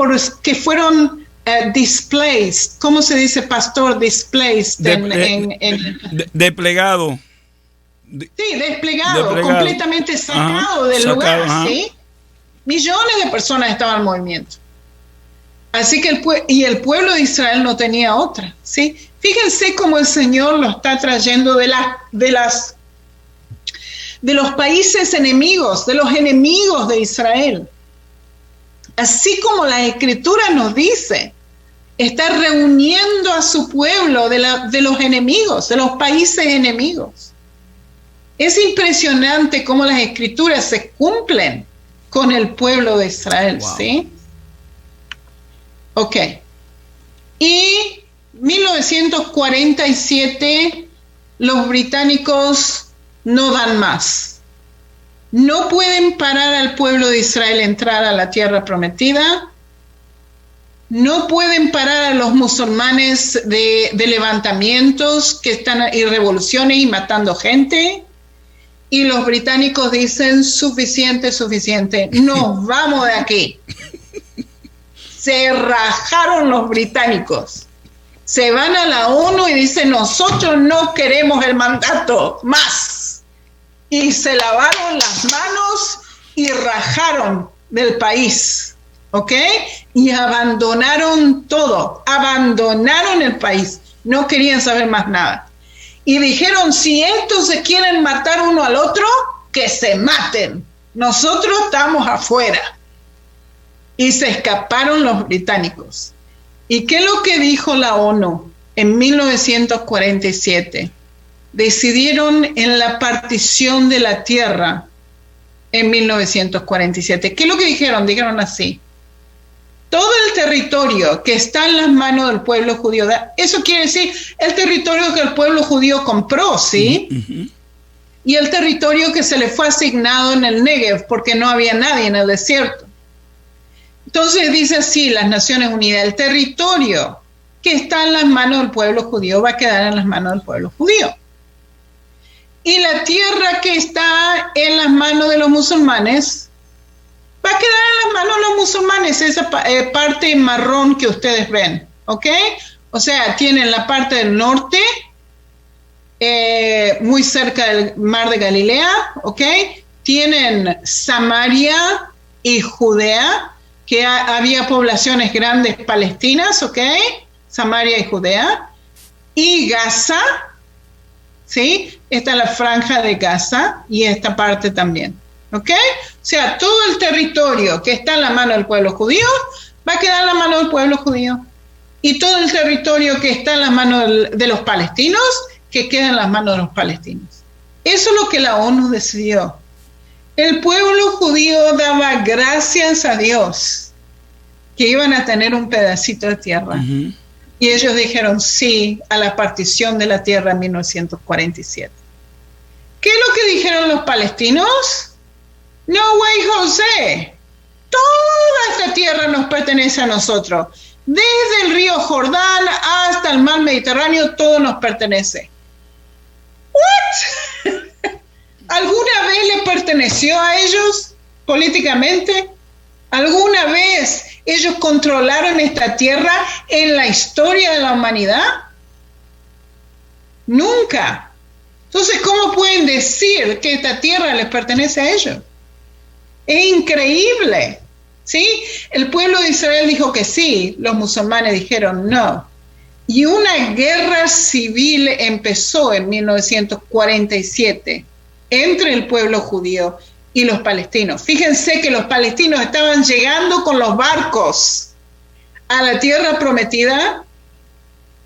que fueron displaced. ¿Cómo se dice, pastor? Displaced. Desplegado. Sí, desplegado, completamente sacado del lugar, ¿sí? Millones de personas estaban en movimiento. Así que el pueblo de Israel no tenía otra, ¿sí? Fíjense cómo el Señor lo está trayendo de los países enemigos, de los enemigos de Israel. Así como la Escritura nos dice, está reuniendo a su pueblo de los enemigos, de los países enemigos. Es impresionante cómo las Escrituras se cumplen con el pueblo de Israel, wow. ¿Sí? Ok. Y 1947, los británicos no dan más. No pueden parar al pueblo de Israel entrar a la tierra prometida. No pueden parar a los musulmanes de levantamientos que están y revoluciones y matando gente. Y los británicos dicen, suficiente, suficiente, nos vamos de aquí. Se rajaron los británicos. Se van a la ONU y dicen, nosotros no queremos el mandato más. Y se lavaron las manos y rajaron del país, ¿ok? Y abandonaron todo, abandonaron el país, no querían saber más nada. Y dijeron, si estos se quieren matar uno al otro, que se maten. Nosotros estamos afuera. Y se escaparon los británicos. ¿Y qué es lo que dijo la ONU en 1947? Decidieron en la partición de la tierra en 1947. ¿Qué es lo que dijeron? Dijeron así. Todo el territorio que está en las manos del pueblo judío, eso quiere decir el territorio que el pueblo judío compró, ¿sí? Uh-huh. Y el territorio que se le fue asignado en el Negev, porque no había nadie en el desierto. Entonces dice así las Naciones Unidas, el territorio que está en las manos del pueblo judío va a quedar en las manos del pueblo judío. Y la tierra que está en las manos de los musulmanes va a quedar en las manos de los musulmanes, esa parte marrón que ustedes ven, ¿ok? O sea, tienen la parte del norte, muy cerca del mar de Galilea, ¿ok? Tienen Samaria y Judea, que había poblaciones grandes palestinas, ¿ok? Samaria y Judea. Y Gaza, ¿sí? Esta es la franja de Gaza y esta parte también. ¿Ok? O sea, todo el territorio que está en la mano del pueblo judío va a quedar en la mano del pueblo judío. Y todo el territorio que está en las manos de los palestinos, que queda en las manos de los palestinos. Eso es lo que la ONU decidió. El pueblo judío daba gracias a Dios que iban a tener un pedacito de tierra. Uh-huh. Y ellos dijeron sí a la partición de la tierra en 1947. ¿Qué es lo que dijeron los palestinos? No way, José. Toda esta tierra nos pertenece a nosotros. Desde el río Jordán hasta el mar Mediterráneo, todo nos pertenece. ¿What? ¿Alguna vez le perteneció a ellos políticamente? ¿Alguna vez ellos controlaron esta tierra en la historia de la humanidad? Nunca. Entonces, ¿cómo pueden decir que esta tierra les pertenece a ellos? Es increíble, ¿sí? El pueblo de Israel dijo que sí, los musulmanes dijeron no. Y una guerra civil empezó en 1947 entre el pueblo judío y los palestinos. Fíjense que los palestinos estaban llegando con los barcos a la tierra prometida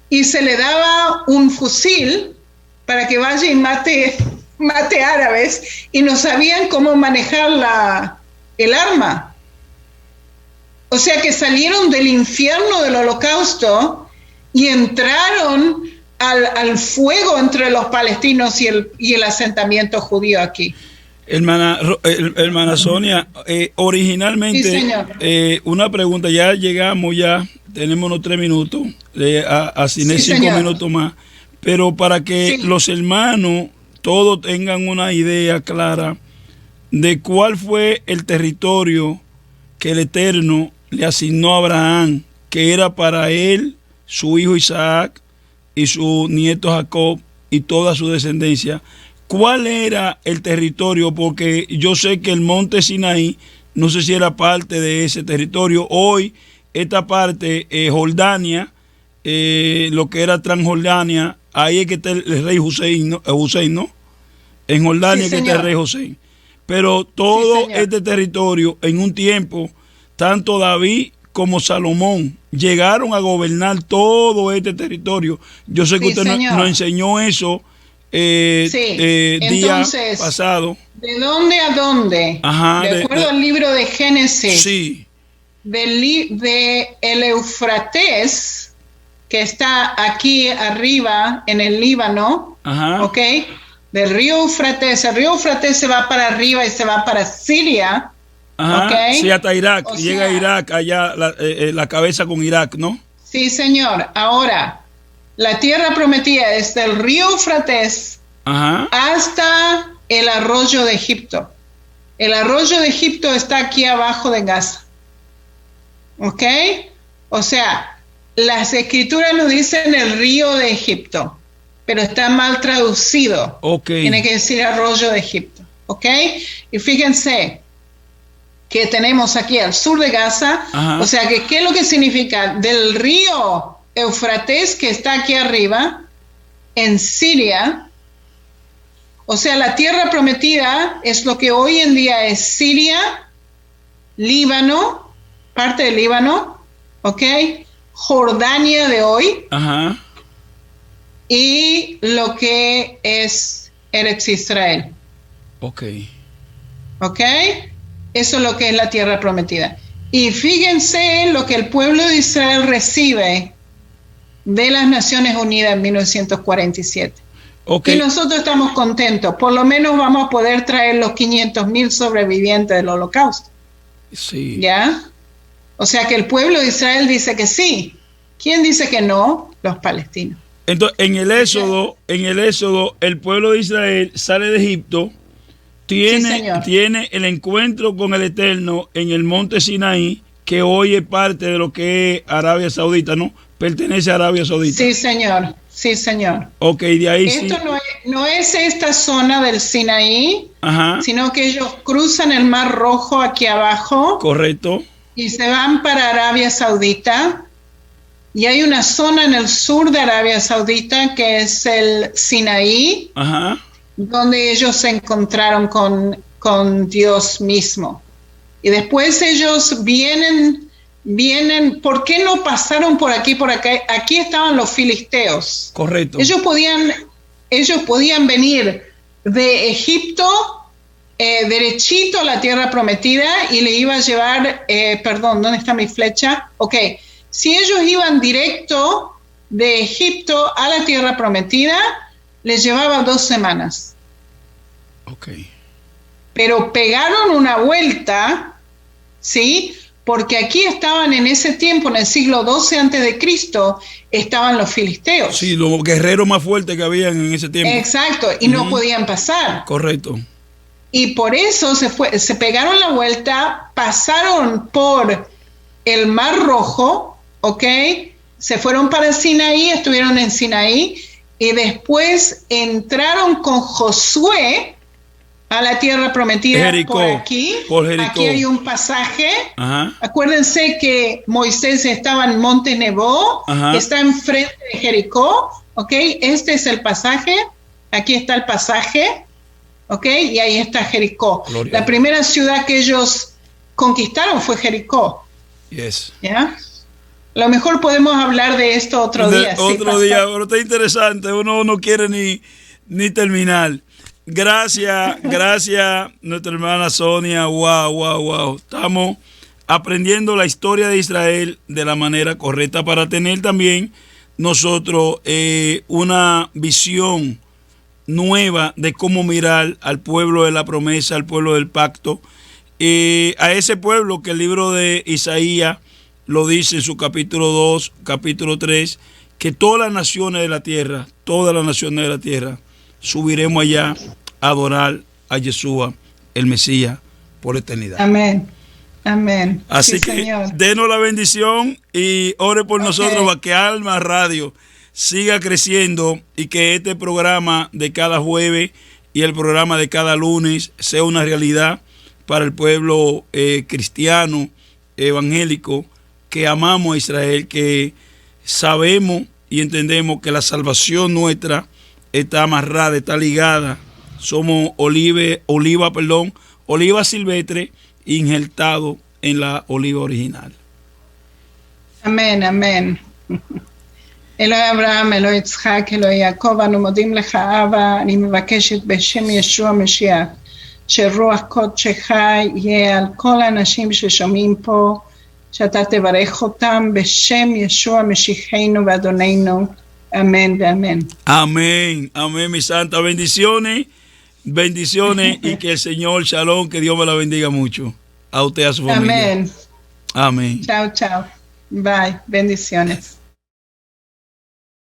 y se le daba un fusil para que vaya y mate árabes, y no sabían cómo manejar el arma. O sea que salieron del infierno del holocausto y entraron al fuego entre los palestinos y el asentamiento judío aquí. Hermana Sonia, originalmente, sí, una pregunta, ya llegamos, ya tenemos unos 3 minutos, así sí, 5 minutos más, pero para que sí, los hermanos todos tengan una idea clara de cuál fue el territorio que el Eterno le asignó a Abraham, que era para él, su hijo Isaac y su nieto Jacob y toda su descendencia. ¿Cuál era el territorio? Porque yo sé que el monte Sinaí, no sé si era parte de ese territorio. Hoy, esta parte, Jordania, lo que era Transjordania, ahí es que está el rey Hussein, ¿no? En Jordania, sí, que está el rey Hussein. Pero todo, sí, este territorio, en un tiempo, tanto David como Salomón llegaron a gobernar todo este territorio. Yo sé que usted nos enseñó eso día pasado. ¿De dónde a dónde? Ajá, de acuerdo al libro de Génesis. Sí. De el Eufrates, que está aquí arriba en el Líbano, ajá, ¿ok? Del río Eufrates. El río Eufrates se va para arriba y se va para Siria. Ajá, ¿okay? Sí, hasta Irak. Llega a Irak, allá la cabeza con Irak, ¿no? Sí, señor. Ahora, la tierra prometida es del río Eufrates, ajá, hasta el arroyo de Egipto. El arroyo de Egipto está aquí abajo de Gaza. ¿Ok? O sea, las escrituras nos dicen el río de Egipto, pero está mal traducido. Okay. Tiene que decir arroyo de Egipto. ¿Ok? Y fíjense que tenemos aquí al sur de Gaza, ajá, o sea, que ¿qué es lo que significa? Del río Eufrates, que está aquí arriba, en Siria, o sea, la tierra prometida es lo que hoy en día es Siria, Líbano, parte del Líbano, ¿ok? Jordania de hoy, ajá, y lo que es Eretz Israel. Ok. ¿Ok? Eso es lo que es la tierra prometida. Y fíjense lo que el pueblo de Israel recibe de las Naciones Unidas en 1947. Okay. Y nosotros estamos contentos. Por lo menos vamos a poder traer los 500,000 sobrevivientes del Holocausto. Sí. ¿Ya? O sea que el pueblo de Israel dice que sí. ¿Quién dice que no? Los palestinos. Entonces, en el Éxodo, el pueblo de Israel sale de Egipto, tiene el encuentro con el Eterno en el monte Sinaí, que hoy es parte de lo que es Arabia Saudita, ¿no? Pertenece a Arabia Saudita. Sí, señor. Sí, señor. Ok, de ahí Esto sí. no es esta zona del Sinaí, ajá, sino que ellos cruzan el Mar Rojo aquí abajo. Correcto. Y se van para Arabia Saudita. Y hay una zona en el sur de Arabia Saudita que es el Sinaí, ajá, donde ellos se encontraron con Dios mismo. Y después ellos vienen, ¿por qué no pasaron por aquí, por acá? Aquí estaban los filisteos. Correcto. Ellos podían venir de Egipto derechito a la tierra prometida y le iba a llevar, ¿dónde está mi flecha? Ok, si ellos iban directo de Egipto a la tierra prometida, les llevaba 2 semanas. Ok. Pero pegaron una vuelta, ¿sí? Porque aquí estaban en ese tiempo, en el siglo XII antes de Cristo, estaban los filisteos. Sí, los guerreros más fuertes que habían en ese tiempo. Exacto, y no podían pasar. Correcto. Y por eso se pegaron la vuelta, pasaron por el Mar Rojo, ¿ok? Se fueron para Sinaí, estuvieron en Sinaí, y después entraron con Josué a la tierra prometida. Jericó, por aquí. Jericó. Aquí hay un pasaje. Ajá. Acuérdense que Moisés estaba en Monte Nebo, Ajá. está enfrente de Jericó, ¿ok? Este es el pasaje, aquí está el pasaje, ¿ok? Y ahí está Jericó. Gloria. La primera ciudad que ellos conquistaron fue Jericó. Yes. ¿Ya? A lo mejor podemos hablar de esto otro día. Otro día, pero está interesante, uno no quiere ni terminar. Gracias, nuestra hermana Sonia. Wow. Estamos aprendiendo la historia de Israel de la manera correcta para tener también nosotros una visión nueva de cómo mirar al pueblo de la promesa, al pueblo del pacto, a ese pueblo que el libro de Isaías lo dice en su capítulo 2, capítulo 3, que todas las naciones de la tierra, subiremos allá a adorar a Yeshua, el Mesías, por eternidad. Amén. Así sí, que Señor. denos la bendición y ore por nosotros para que Alma Radio siga creciendo y que este programa de cada jueves y el programa de cada lunes sea una realidad para el pueblo cristiano, evangélico, que amamos a Israel, que sabemos y entendemos que la salvación nuestra está amarrada, está ligada. Somos oliva silvestre injertado en la oliva original. Amén. אלוהי אברהם, אלוהי יצחק, אלוהי יעקב, אנו מודים לך אבא, אני מבקשת בשם ישוע משיח, שרוח קודשך יהיה על כל האנשים ששומעים פה, שאתה תברך אותם בשם ישוע משיחנו ואדוננו, amén ואמן. Amén, mi santa, bendiciones y que el Señor, shalom, que Dios me la bendiga mucho, a usted, a su familia. Amén. Amén. Chao, bye, bendiciones.